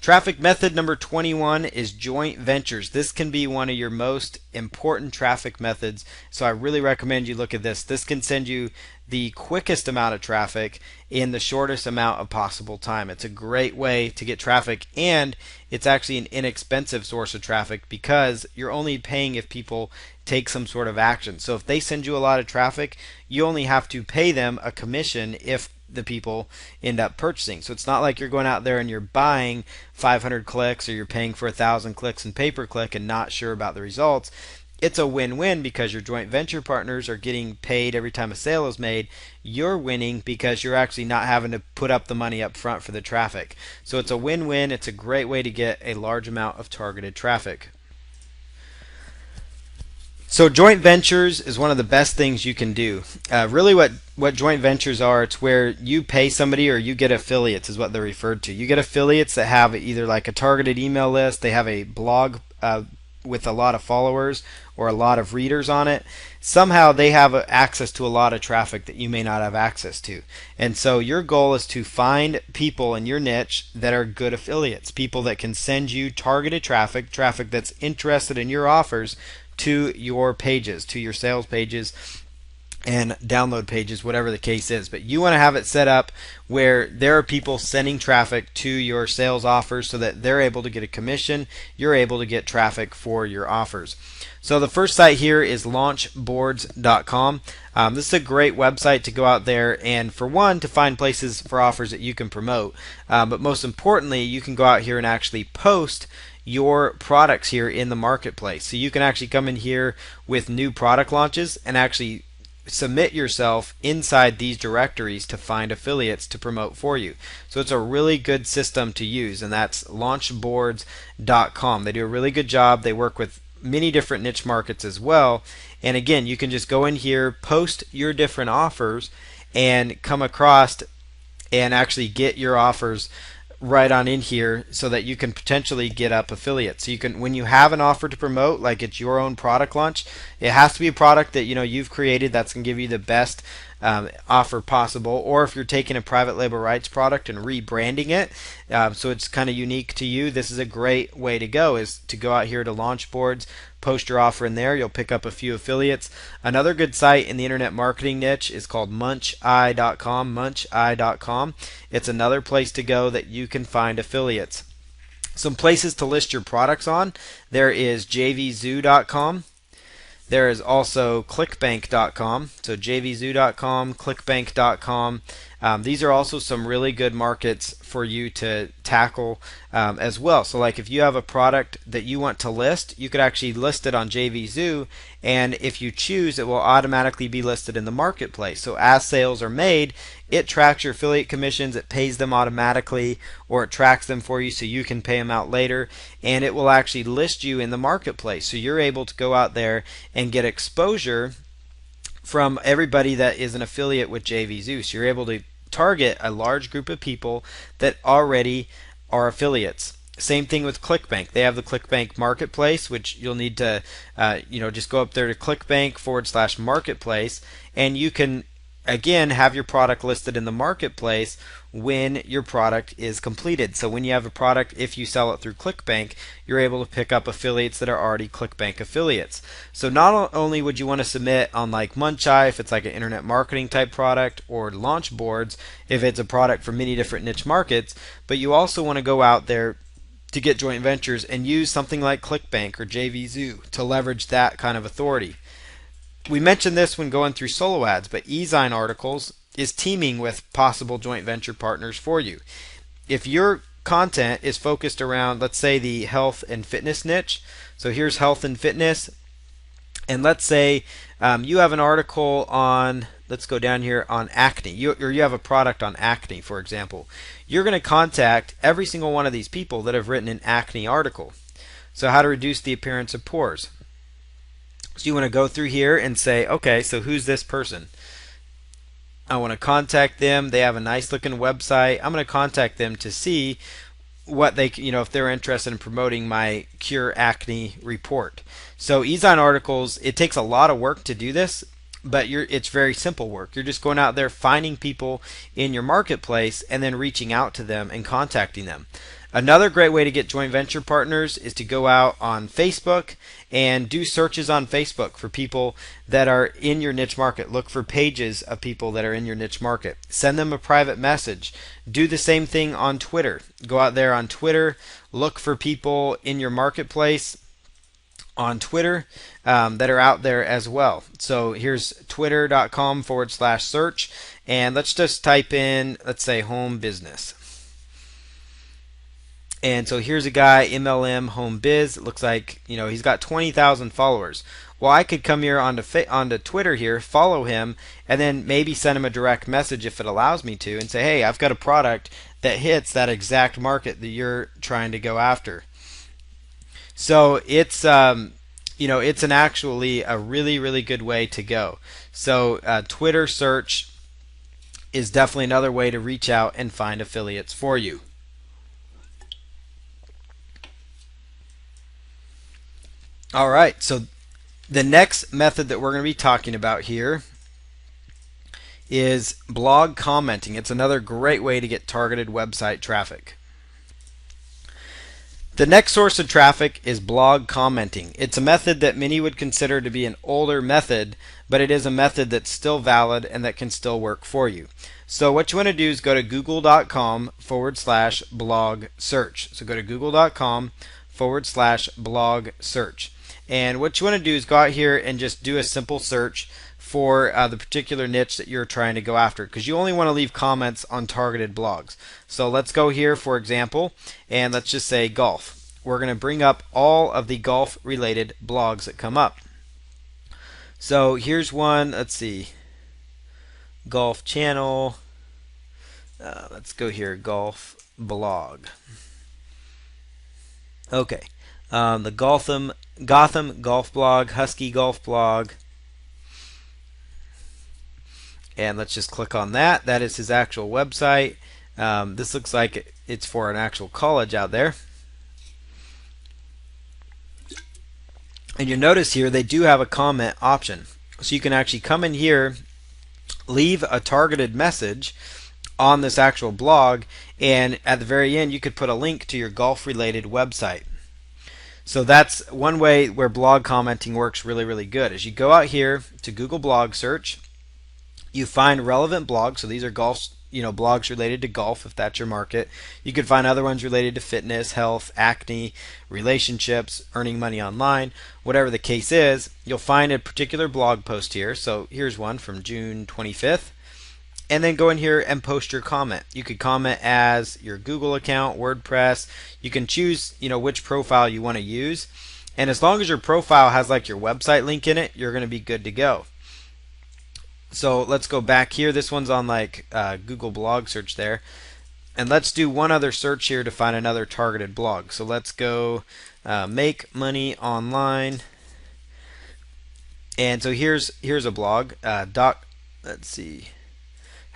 Traffic method number 21 is joint ventures. This can be one of your most important traffic methods, so I really recommend you look at this. This can send you the quickest amount of traffic in the shortest amount of possible time. It's a great way to get traffic, and it's actually an inexpensive source of traffic because you're only paying if people take some sort of action. So if they send you a lot of traffic, you only have to pay them a commission if the people end up purchasing. So it's not like you're going out there and you're buying 500 clicks or you're paying for 1,000 clicks in pay-per-click and not sure about the results. It's a win-win because your joint venture partners are getting paid every time a sale is made. You're winning because you're actually not having to put up the money up front for the traffic. So it's a win-win. It's a great way to get a large amount of targeted traffic. So joint ventures is one of the best things you can do. Really what joint ventures are, it's where you pay somebody or you get affiliates is what they're referred to. You get affiliates that have either like a targeted email list, they have a blog with a lot of followers or a lot of readers on it. Somehow they have access to a lot of traffic that you may not have access to. And so your goal is to find people in your niche that are good affiliates, people that can send you targeted traffic that's interested in your offers to your pages, to your sales pages and download pages, whatever the case is. But you want to have it set up where there are people sending traffic to your sales offers so that they're able to get a commission, you're able to get traffic for your offers. So the first site here is launchboards.com. This is a great website to go out there and, for one, to find places for offers that you can promote. But most importantly, you can go out here and actually post your products here in the marketplace. So you can actually come in here with new product launches and actually submit yourself inside these directories to find affiliates to promote for you. So it's a really good system to use, and that's launchboards.com. They do a really good job. They work with many different niche markets as well. And again, you can just go in here, post your different offers, and come across and actually get your offers right on in here so that you can potentially get up affiliates. So you can, when you have an offer to promote, like it's your own product launch, it has to be a product that you've created that's going to give you the best offer possible. Or if you're taking a private label rights product and rebranding it, so it's kind of unique to you, this is a great way to go, is to go out here to launch boards, post your offer in there. You'll pick up a few affiliates. Another good site in the internet marketing niche is called muncheye.com. Muncheye.com. It's another place to go that you can find affiliates. Some places to list your products on. There is jvzoo.com. There is also clickbank.com. So jvzoo.com, clickbank.com. These are also some really good markets for you to tackle as well. So like if you have a product that you want to list, you could actually list it on JVZoo, and if you choose, it will automatically be listed in the marketplace. So as sales are made, it tracks your affiliate commissions, it pays them automatically, or it tracks them for you so you can pay them out later, and it will actually list you in the marketplace. So you're able to go out there and get exposure from everybody that is an affiliate with JVZoo. So you're able to target a large group of people that already are affiliates. Same thing with ClickBank. They have the ClickBank Marketplace, which you'll need to just go up there to ClickBank/marketplace, and you can again have your product listed in the marketplace when your product is completed. So when you have a product, if you sell it through ClickBank, you're able to pick up affiliates that are already ClickBank affiliates. So not only would you want to submit on like Muncheye if it's like an internet marketing type product, or launch boards if it's a product for many different niche markets, but you also want to go out there to get joint ventures and use something like ClickBank or JVZoo to leverage that kind of authority. We mentioned this when going through solo ads, but eZine Articles is teaming with possible joint venture partners for you. If your content is focused around, let's say, the health and fitness niche, so here's health and fitness, and let's say you have an article on, let's go down here, on acne, or you have a product on acne, for example. You're going to contact every single one of these people that have written an acne article. So how to reduce the appearance of pores. So you want to go through here and say, okay, so who's this person? I want to contact them. They have a nice looking website. I'm going to contact them to see what they, if they're interested in promoting my Cure Acne report. So eZine Articles, it takes a lot of work to do this, but it's very simple work. You're just going out there, finding people in your marketplace, and then reaching out to them and contacting them. Another great way to get joint venture partners is to go out on Facebook and do searches on Facebook for people that are in your niche market. Look for pages of people that are in your niche market. Send them a private message. Do the same thing on Twitter. Go out there on Twitter, look for people in your marketplace on Twitter that are out there as well. So here's twitter.com/search, and let's just type in, let's say, home business. And so here's a guy, MLM Home Biz. It looks like, he's got 20,000 followers. Well, I could come here onto Twitter here, follow him, and then maybe send him a direct message if it allows me to, and say, hey, I've got a product that hits that exact market that you're trying to go after. So it's it's actually a really, really good way to go. So Twitter search is definitely another way to reach out and find affiliates for you. All right, so the next method that we're going to be talking about here is blog commenting. It's another great way to get targeted website traffic. The next source of traffic is blog commenting. It's a method that many would consider to be an older method, but it is a method that's still valid and that can still work for you. So what you want to do is go to google.com/blog search. So go to google.com/blog search. And what you want to do is go out here and just do a simple search for the particular niche that you're trying to go after, because you only want to leave comments on targeted blogs. So let's go here, for example, and let's just say golf. we're going to bring up all of the golf related blogs that come up. So here's one. Let's see. Golf channel. Let's go here. Golf blog. Okay. The Gotham golf blog, Husky golf blog. And let's just click on that. That is his actual website. This looks like it's for an actual college out there. And you'll notice here they do have a comment option. So you can actually come in here, leave a targeted message on this actual blog, and at the very end you could put a link to your golf related website. So that's one way where blog commenting works really, really good. As you go out here to Google blog search, you find relevant blogs. So these are golf, blogs related to golf if that's your market. You could find other ones related to fitness, health, acne, relationships, earning money online, whatever the case is. You'll find a particular blog post here. So here's one from June 25th. And then go in here and post your comment. You could comment as your Google account, WordPress. You can choose, which profile you want to use. And as long as your profile has like your website link in it, you're going to be good to go. So let's go back here. This one's on like Google blog search there. And let's do one other search here to find another targeted blog. So let's go make money online. And so here's a blog. Let's see.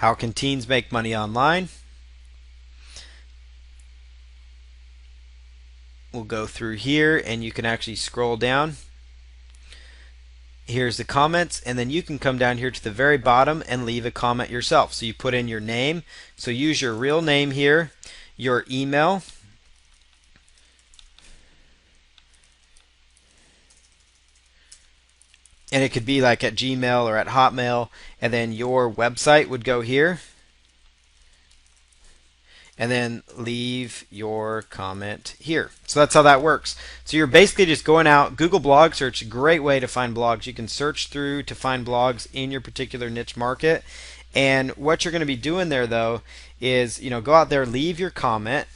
How can teens make money online? We'll go through here and you can actually scroll down. Here's the comments, and then you can come down here to the very bottom and leave a comment yourself. So you put in your name. So use your real name here, your email, and it could be like at Gmail or at Hotmail, and then your website would go here, and then leave your comment here. So that's how that works. So you're basically just going out, Google blog search, great way to find blogs. You can search through to find blogs in your particular niche market. And what you're going to be doing there though is, go out there, leave your comment.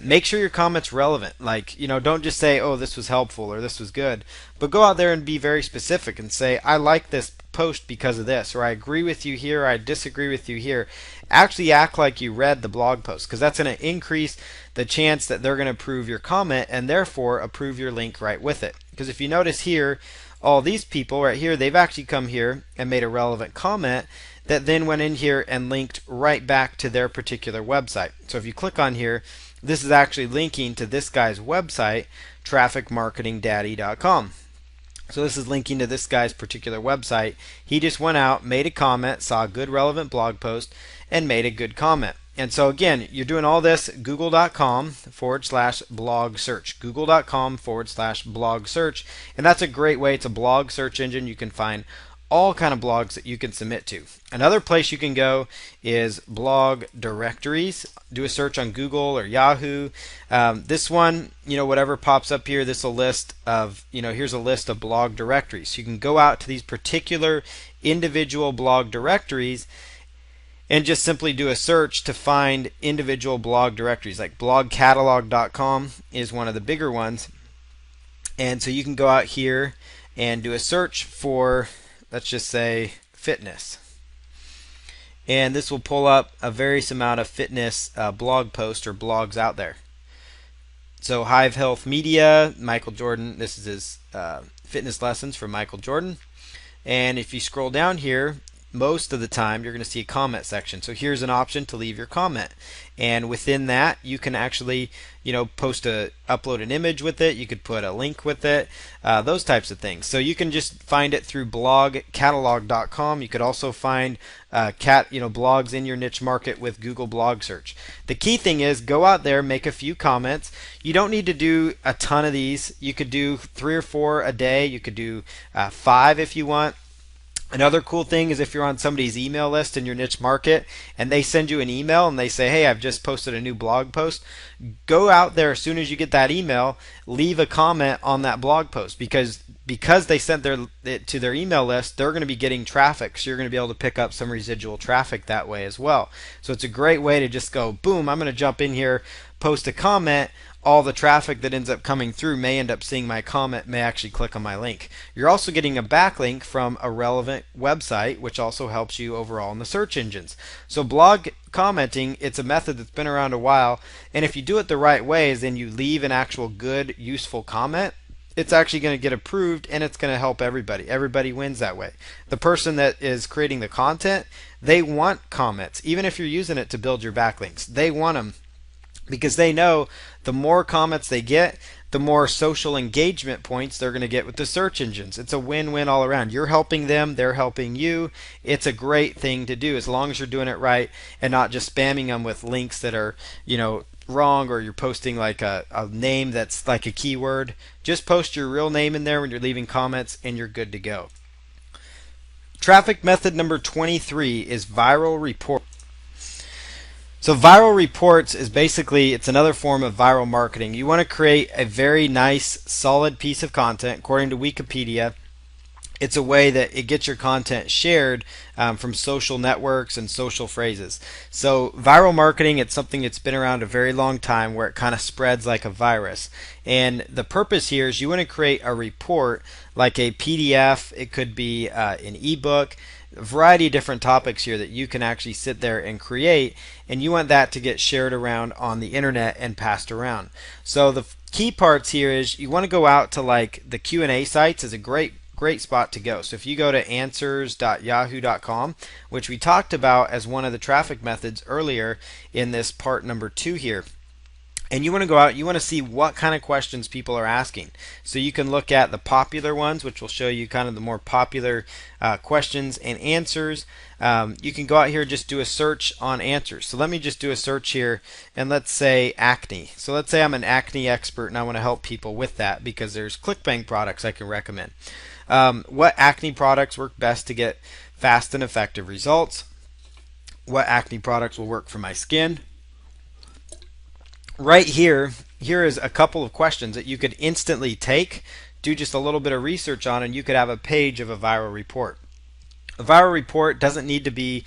Make sure your comment's relevant. Like, don't just say, oh, this was helpful or this was good, but go out there and be very specific and say, I like this post because of this, or I agree with you here, or I disagree with you here. Actually act like you read the blog post, because that's going to increase the chance that they're going to approve your comment and therefore approve your link right with it. Because if you notice here, all these people right here, they've actually come here and made a relevant comment that then went in here and linked right back to their particular website. So if you click on here, this is actually linking to this guy's website, trafficmarketingdaddy.com. So this is linking to this guy's particular website. He just went out, made a comment, saw a good relevant blog post, and made a good comment. And so again, you're doing all this google.com/blog search. Google.com/blog search. And that's a great way. It's a blog search engine. You can find all kind of blogs that you can submit to. Another place you can go is blog directories. Do a search on Google or Yahoo. This one, whatever pops up here, this will list of, here's a list of blog directories. So you can go out to these particular individual blog directories and just simply do a search to find individual blog directories. Like blogcatalog.com is one of the bigger ones. And so you can go out here and do a search for, let's just say, fitness. And this will pull up a various amount of fitness blog posts or blogs out there. So Hive Health Media, Michael Jordan, this is his fitness lessons from Michael Jordan. And if you scroll down here, most of the time you're going to see a comment section. So here's an option to leave your comment. And within that, you can actually, upload an image with it. You could put a link with it, those types of things. So you can just find it through blogcatalog.com. You could also find blogs in your niche market with Google blog search. The key thing is go out there, make a few comments. You don't need to do a ton of these. You could do 3 or 4 a day. You could do 5 if you want. Another cool thing is if you're on somebody's email list in your niche market and they send you an email and they say, hey, I've just posted a new blog post, go out there as soon as you get that email, leave a comment on that blog post, because they sent it to their email list, they're going to be getting traffic. So you're going to be able to pick up some residual traffic that way as well. So it's a great way to just go, boom, I'm going to jump in here, post a comment. all the traffic that ends up coming through may end up seeing my comment, may actually click on my link. You're also getting a backlink from a relevant website, which also helps you overall in the search engines. So blog commenting, it's a method that's been around a while, and if you do it the right ways, then you leave an actual good, useful comment, it's actually going to get approved, and it's going to help everybody. Everybody wins that way. The person that is creating the content, they want comments. Even if you're using it to build your backlinks, they want them because they know the more comments they get, the more social engagement points they're going to get with the search engines. It's a win-win all around. You're helping them, they're helping you. It's a great thing to do as long as you're doing it right and not just spamming them with links that are, wrong, or you're posting like a name that's like a keyword. Just post your real name in there when you're leaving comments and you're good to go. Traffic method number 23 is viral report. So viral reports is basically, it's another form of viral marketing. You want to create a very nice, solid piece of content. According to Wikipedia, it's a way that it gets your content shared from social networks and social phrases. So viral marketing, it's something that's been around a very long time where it kind of spreads like a virus. And the purpose here is you want to create a report like a PDF. It could be an ebook, a variety of different topics here that you can actually sit there and create, and you want that to get shared around on the internet and passed around. So the key parts here is you want to go out to like the Q&A sites is a great spot to go. So if you go to answers.yahoo.com, which we talked about as one of the traffic methods earlier in this part number 2 here, and you want to go out, you want to see what kind of questions people are asking. So you can look at the popular ones, which will show you kind of the more popular questions and answers. You can go out here and just do a search on answers. So let me just do a search here, and let's say acne. So let's say I'm an acne expert and I want to help people with that because there's ClickBank products I can recommend. What acne products work best to get fast and effective results? What acne products will work for my skin? Right here is a couple of questions that you could instantly take, do just a little bit of research on, and you could have a page of a viral report. A viral report doesn't need to be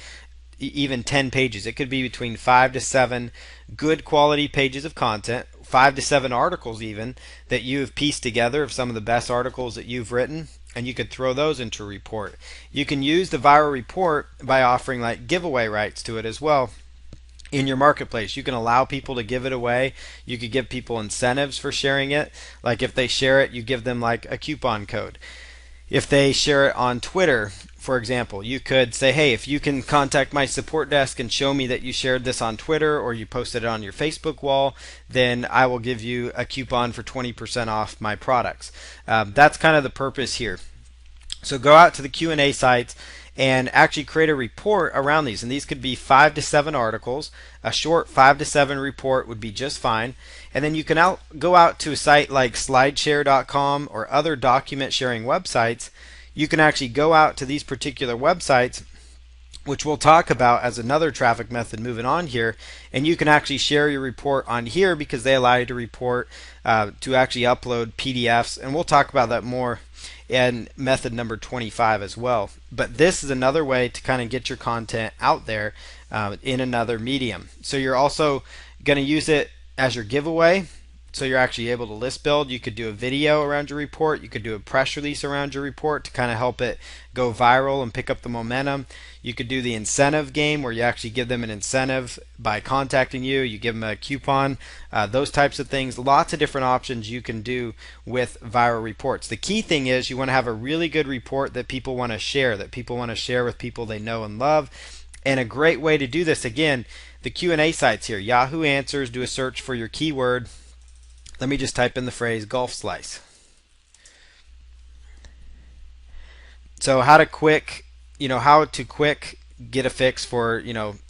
even 10 pages. It could be between 5 to 7 good quality pages of content, 5 to 7 articles even that you've pieced together of some of the best articles that you've written, and you could throw those into a report. You can use the viral report by offering like giveaway rights to it as well. In your marketplace, you can allow people to give it away. You could give people incentives for sharing it. Like if they share it, you give them like a coupon code. If they share it on Twitter, for example, you could say, hey, if you can contact my support desk and show me that you shared this on Twitter or you posted it on your Facebook wall, then I will give you a coupon for 20% off my products. That's kind of the purpose here. So go out to the Q&A sites and actually create a report around these. And these could be 5 to 7 articles. A short 5 to 7 report would be just fine. And then you can go out to a site like slideshare.com or other document sharing websites. You can actually go out to these particular websites, which we'll talk about as another traffic method moving on here, and you can actually share your report on here because they allow you to report to actually upload PDFs, and we'll talk about that more in method number 25 as well. But this is another way to kind of get your content out there in another medium. So you're also going to use it as your giveaway. So you're actually able to list build. You could do a video around your report. You could do a press release around your report to kind of help it go viral and pick up the momentum. You could do the incentive game where you actually give them an incentive by contacting you. You give them a coupon, those types of things. Lots of different options you can do with viral reports. The key thing is you want to have a really good report that people want to share, with people they know and love. And a great way to do this, again, the Q&A sites here. Yahoo Answers, do a search for your keyword. Let me just type in the phrase golf slice. So how to quick get a fix for,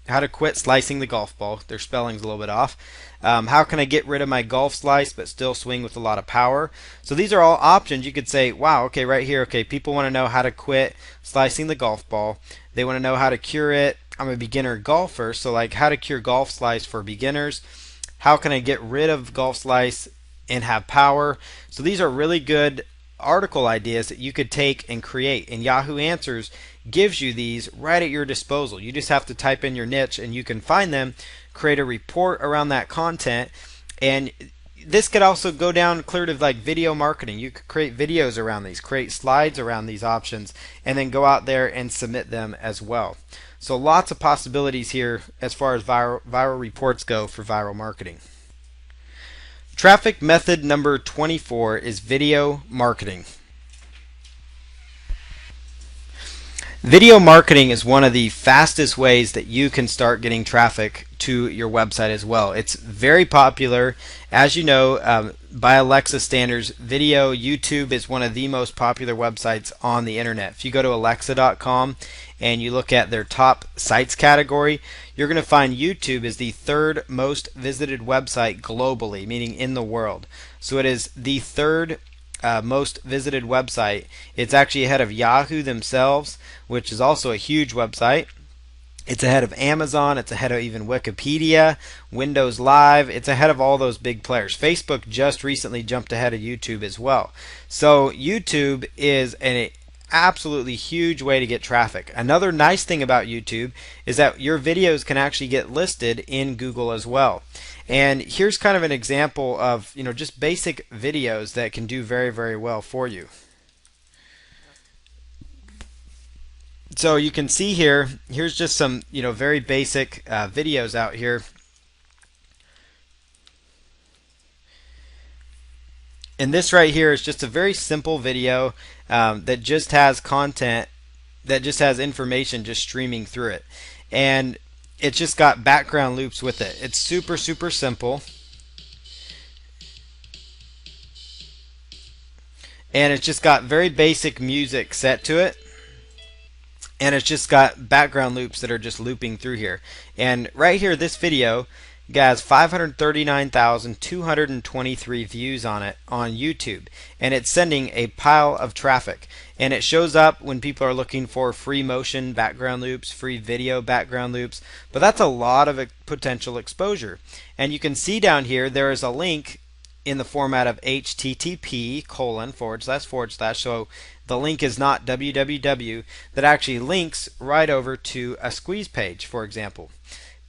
how to quit slicing the golf ball. Their spelling's a little bit off. How can I get rid of my golf slice but still swing with a lot of power? So these are all options. You could say, wow, okay, right here, okay, people want to know how to quit slicing the golf ball. They want to know how to cure it. I'm a beginner golfer, so like how to cure golf slice for beginners. How can I get rid of golf slice and have power? So these are really good article ideas that you could take and create, and Yahoo Answers gives you these right at your disposal. You just have to type in your niche and you can find them, create a report around that content, and this could also go down clear to like video marketing. You could create videos around these, create slides around these options, and then go out there and submit them as well. So lots of possibilities here as far as viral reports go for viral marketing. Traffic method number 24 is video marketing. Video marketing is one of the fastest ways that you can start getting traffic to your website as well. It's very popular. As you know, by Alexa standards, video YouTube is one of the most popular websites on the internet. If you go to alexa.com and you look at their top sites category, you're going to find YouTube is the third most visited website globally, meaning in the world. So it is the third most visited website. It's actually ahead of Yahoo themselves, which is also a huge website. It's ahead of Amazon. It's ahead of even Wikipedia, Windows Live. It's ahead of all those big players. Facebook just recently jumped ahead of YouTube as well. So YouTube is an absolutely huge way to get traffic. Another nice thing about YouTube is that your videos can actually get listed in Google as well. And here's kind of an example of, just basic videos that can do very, very well for you. So you can see here, here's just some, very basic videos out here. And this right here is just a very simple video that just has content, that just has information just streaming through it. And it's just got background loops with it. It's super, super simple. And it's just got very basic music set to it. And it's just got background loops that are just looping through here. And right here, this video has 539,223 views on it on YouTube, and it's sending a pile of traffic. And it shows up when people are looking for free motion background loops, free video background loops, but that's a lot of potential exposure. And you can see down here there is a link in the format of http:// so the link is not www, that actually links right over to a squeeze page, for example,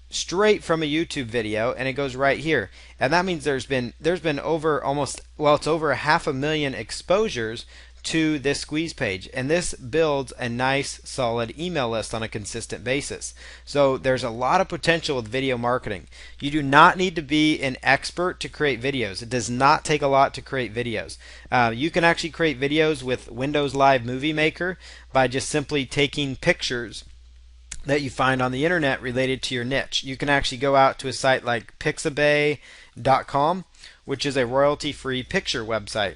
straight from a YouTube video, and it goes right here. And that means there's been over it's over 500,000 exposures to this squeeze page, and this builds a nice solid email list on a consistent basis. So there's a lot of potential with video marketing. You do not need to be an expert to create videos. It does not take a lot to create videos. You can actually create videos with Windows Live Movie Maker by just simply taking pictures that you find on the internet related to your niche. You can actually go out to a site like pixabay.com, which is a royalty-free picture website.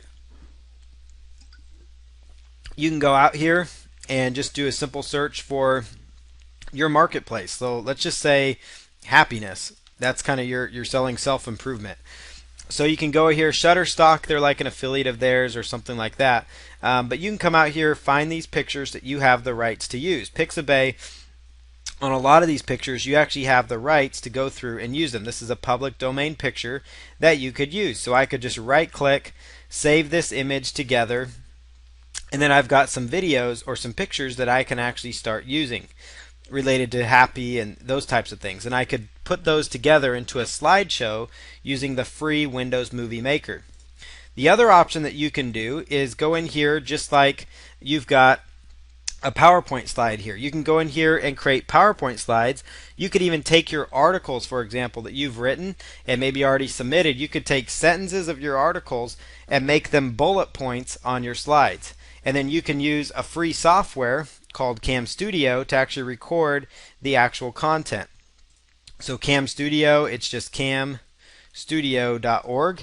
You can go out here and just do a simple search for your marketplace. So let's just say happiness. That's kind of you're selling self-improvement. So you can go here, Shutterstock, they're like an affiliate of theirs or something like that. But you can come out here, find these pictures that you have the rights to use. Pixabay, on a lot of these pictures, you actually have the rights to go through and use them. This is a public domain picture that you could use. So I could just right click, save this image together, and then I've got some videos or some pictures that I can actually start using related to happy and those types of things. And I could put those together into a slideshow using the free Windows Movie Maker. The other option that you can do is go in here, just like you've got a PowerPoint slide here. You can go in here and create PowerPoint slides. You could even take your articles, for example, that you've written and maybe already submitted. You could take sentences of your articles and make them bullet points on your slides. And then you can use a free software called Cam Studio to actually record the actual content. So Cam Studio, it's just camstudio.org.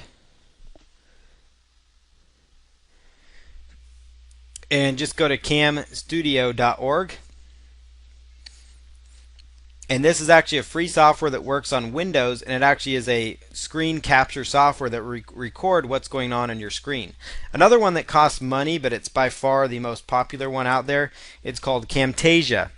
And just go to camstudio.org. And this is actually a free software that works on Windows, and it actually is a screen capture software that record what's going on your screen. Another one that costs money, but it's by far the most popular one out there, it's called Camtasia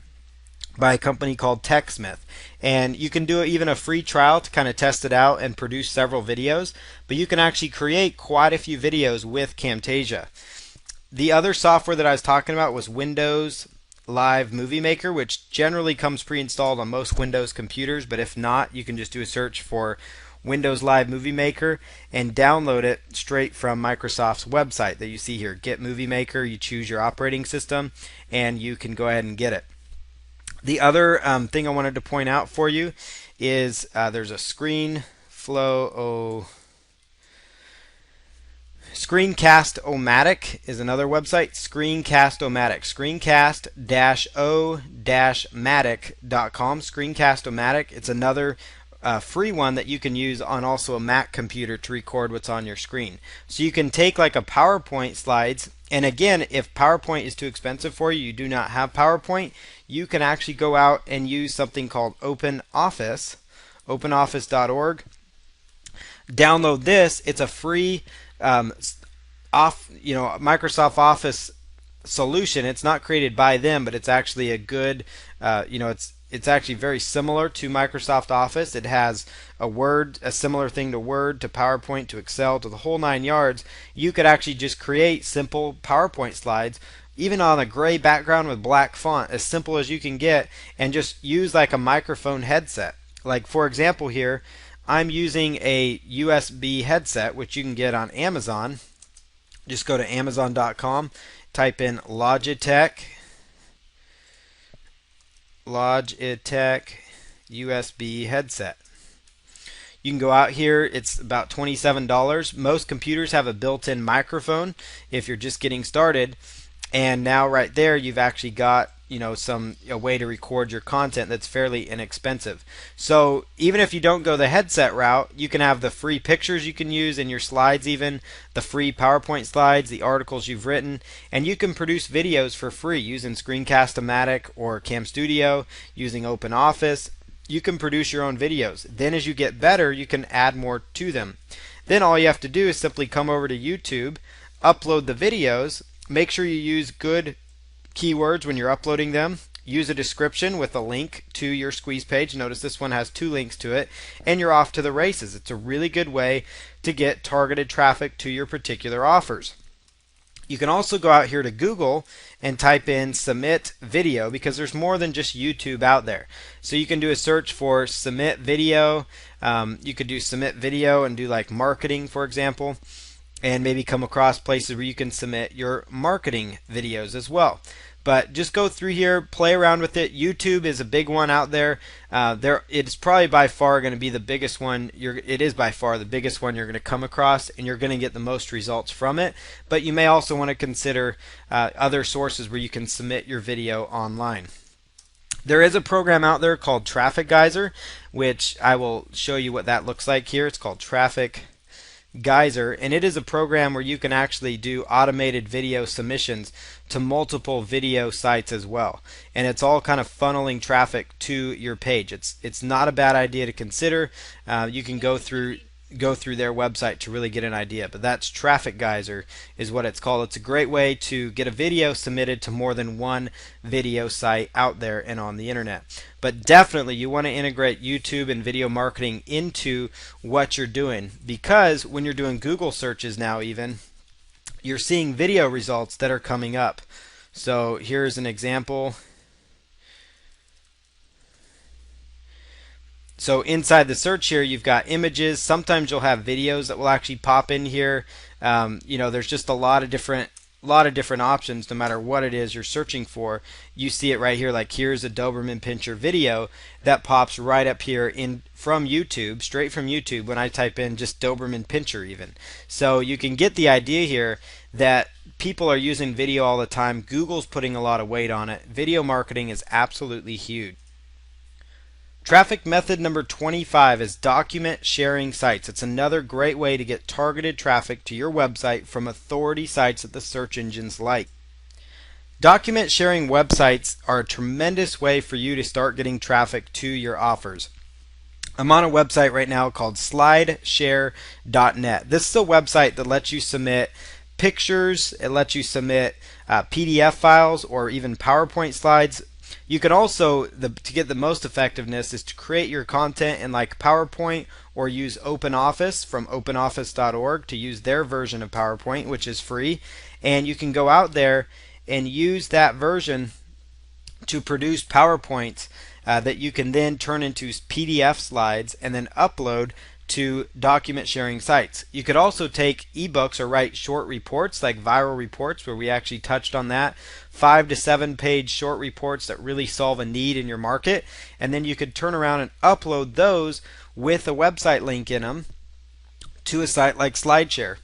by a company called TechSmith. And you can do even a free trial to kind of test it out and produce several videos, but you can actually create quite a few videos with Camtasia. The other software that I was talking about was Windows Live Movie Maker, which generally comes pre-installed on most Windows computers, but if not, you can just do a search for Windows Live Movie Maker and download it straight from Microsoft's website that you see here. Get Movie Maker, you choose your operating system, and you can go ahead and get it. The other thing I wanted to point out for you is there's a Screencast-O-Matic is another website. Screencast-O-Matic. Screencast-O-Matic.com. Screencast-O-Matic. It's another free one that you can use on also a Mac computer to record what's on your screen. So you can take like a PowerPoint slides, and again, if PowerPoint is too expensive for you, you do not have PowerPoint, you can actually go out and use something called OpenOffice, openoffice.org. Download this. It's a free Microsoft Office solution. It's not created by them, but it's actually a good, it's actually very similar to Microsoft Office. It has a similar thing to Word, to PowerPoint, to Excel, to the whole 9 yards. You could actually just create simple PowerPoint slides, even on a gray background with black font, as simple as you can get, and just use like a microphone headset. Like for example here, I'm using a USB headset, which you can get on Amazon. Just go to Amazon.com, type in Logitech USB headset. You can go out here, it's about $27. Most computers have a built-in microphone if you're just getting started. And now right there you've actually got a way to record your content that's fairly inexpensive. So even if you don't go the headset route, you can have the free pictures you can use in your slides, even the free PowerPoint slides, the articles you've written, and you can produce videos for free using Screencast-O-Matic or Cam Studio, using OpenOffice. You can produce your own videos. Then as you get better, you can add more to them. Then all you have to do is simply come over to YouTube, upload the videos, make sure you use good keywords when you're uploading them. Use a description with a link to your squeeze page. Notice this one has 2 links to it, and you're off to the races. It's a really good way to get targeted traffic to your particular offers. You can also go out here to Google and type in submit video, because there's more than just YouTube out there. So you can do a search for submit video. You could do submit video and do like marketing, for example, and maybe come across places where you can submit your marketing videos as well. But just go through here, play around with it. YouTube is a big one out there. It's probably by far going to be the biggest one. It is by far the biggest one you're going to come across, and you're going to get the most results from it. But you may also want to consider other sources where you can submit your video online. There is a program out there called Traffic Geyser, which I will show you what that looks like here. It's called Traffic Geyser, and it is a program where you can actually do automated video submissions to multiple video sites as well, and it's all kind of funneling traffic to your page. It's not a bad idea to consider. You can go through their website to really get an idea, but that's Traffic Geyser is what it's called. It's a great way to get a video submitted to more than one video site out there and on the internet. But definitely you want to integrate YouTube and video marketing into what you're doing, because when you're doing Google searches now, even you're seeing video results that are coming up. So here's an example. So inside the search here, you've got images. Sometimes you'll have videos that will actually pop in here. There's just a lot of different options. No matter what it is you're searching for, you see it right here. Like here's a Doberman Pinscher video that pops right up here from YouTube, straight from YouTube, when I type in just Doberman Pinscher even. So you can get the idea here that people are using video all the time. Google's putting a lot of weight on it. Video marketing is absolutely huge. Traffic method number 25 is document sharing sites. It's another great way to get targeted traffic to your website from authority sites that the search engines like. Document sharing websites are a tremendous way for you to start getting traffic to your offers. I'm on a website right now called slideshare.net. This is a website that lets you submit pictures, it lets you submit PDF files or even PowerPoint slides. You can also, to get the most effectiveness, is to create your content in like PowerPoint, or use OpenOffice from openoffice.org to use their version of PowerPoint, which is free. And you can go out there and use that version to produce PowerPoints that you can then turn into PDF slides and then upload to document sharing sites. You could also take ebooks or write short reports like viral reports, where we actually touched on that. 5 to 7 page short reports that really solve a need in your market. And then you could turn around and upload those with a website link in them to a site like SlideShare.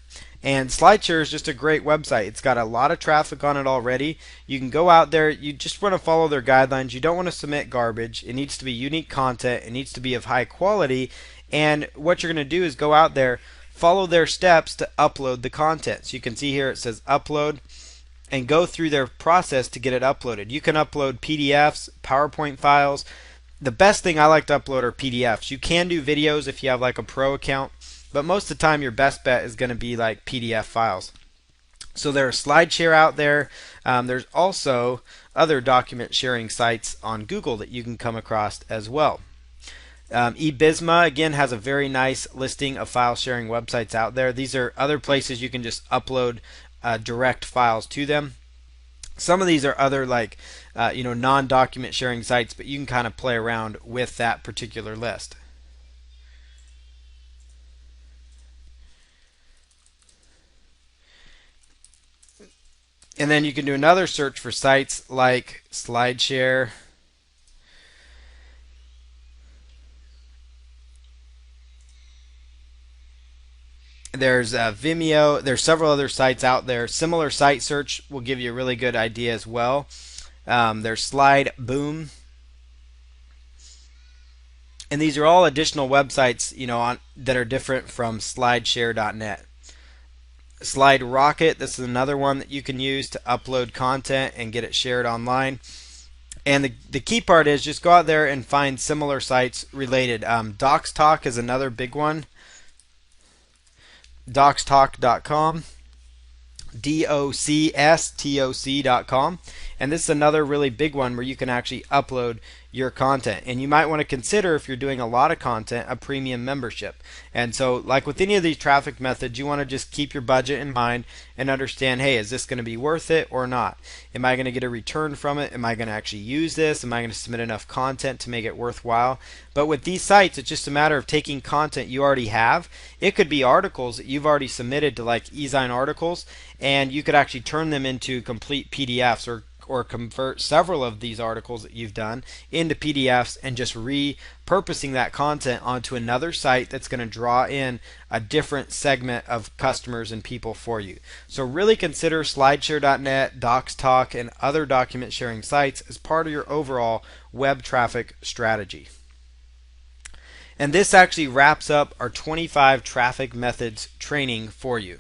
And SlideShare is just a great website. It's got a lot of traffic on it already. You can go out there, you just want to follow their guidelines. You don't want to submit garbage. It needs to be unique content. It needs to be of high quality. And what you're going to do is go out there, follow their steps to upload the content. So you can see here it says upload, and go through their process to get it uploaded. You can upload PDFs, PowerPoint files. The best thing I like to upload are PDFs. You can do videos if you have like a pro account, but most of the time your best bet is going to be like PDF files. So there's SlideShare out there. There's also other document sharing sites on Google that you can come across as well. eBisma again has a very nice listing of file sharing websites out there. These are other places you can just upload direct files to them. Some of these are other like non-document sharing sites, but you can kind of play around with that particular list. And then you can do another search for sites like SlideShare. There's Vimeo. There's several other sites out there. Similar site search will give you a really good idea as well. There's Slide Boom. And these are all additional websites, that are different from SlideShare.net. Slide Rocket, this is another one that you can use to upload content and get it shared online. And the key part is just go out there and find similar sites related. DocsTalk is another big one. Docstalk.com. DOCSTOC.com. And this is another really big one where you can actually upload your content. And you might want to consider, if you're doing a lot of content, a premium membership. And so like with any of these traffic methods, you want to just keep your budget in mind and understand, hey, is this going to be worth it or not? Am I going to get a return from it? Am I going to actually use this? Am I going to submit enough content to make it worthwhile? But with these sites, it's just a matter of taking content you already have. It could be articles that you've already submitted to like eZine articles, and you could actually turn them into complete PDFs, or convert several of these articles that you've done into PDFs and just repurposing that content onto another site that's going to draw in a different segment of customers and people for you. So really consider SlideShare.net, DocsTalk, and other document sharing sites as part of your overall web traffic strategy. And this actually wraps up our 25 traffic methods training for you.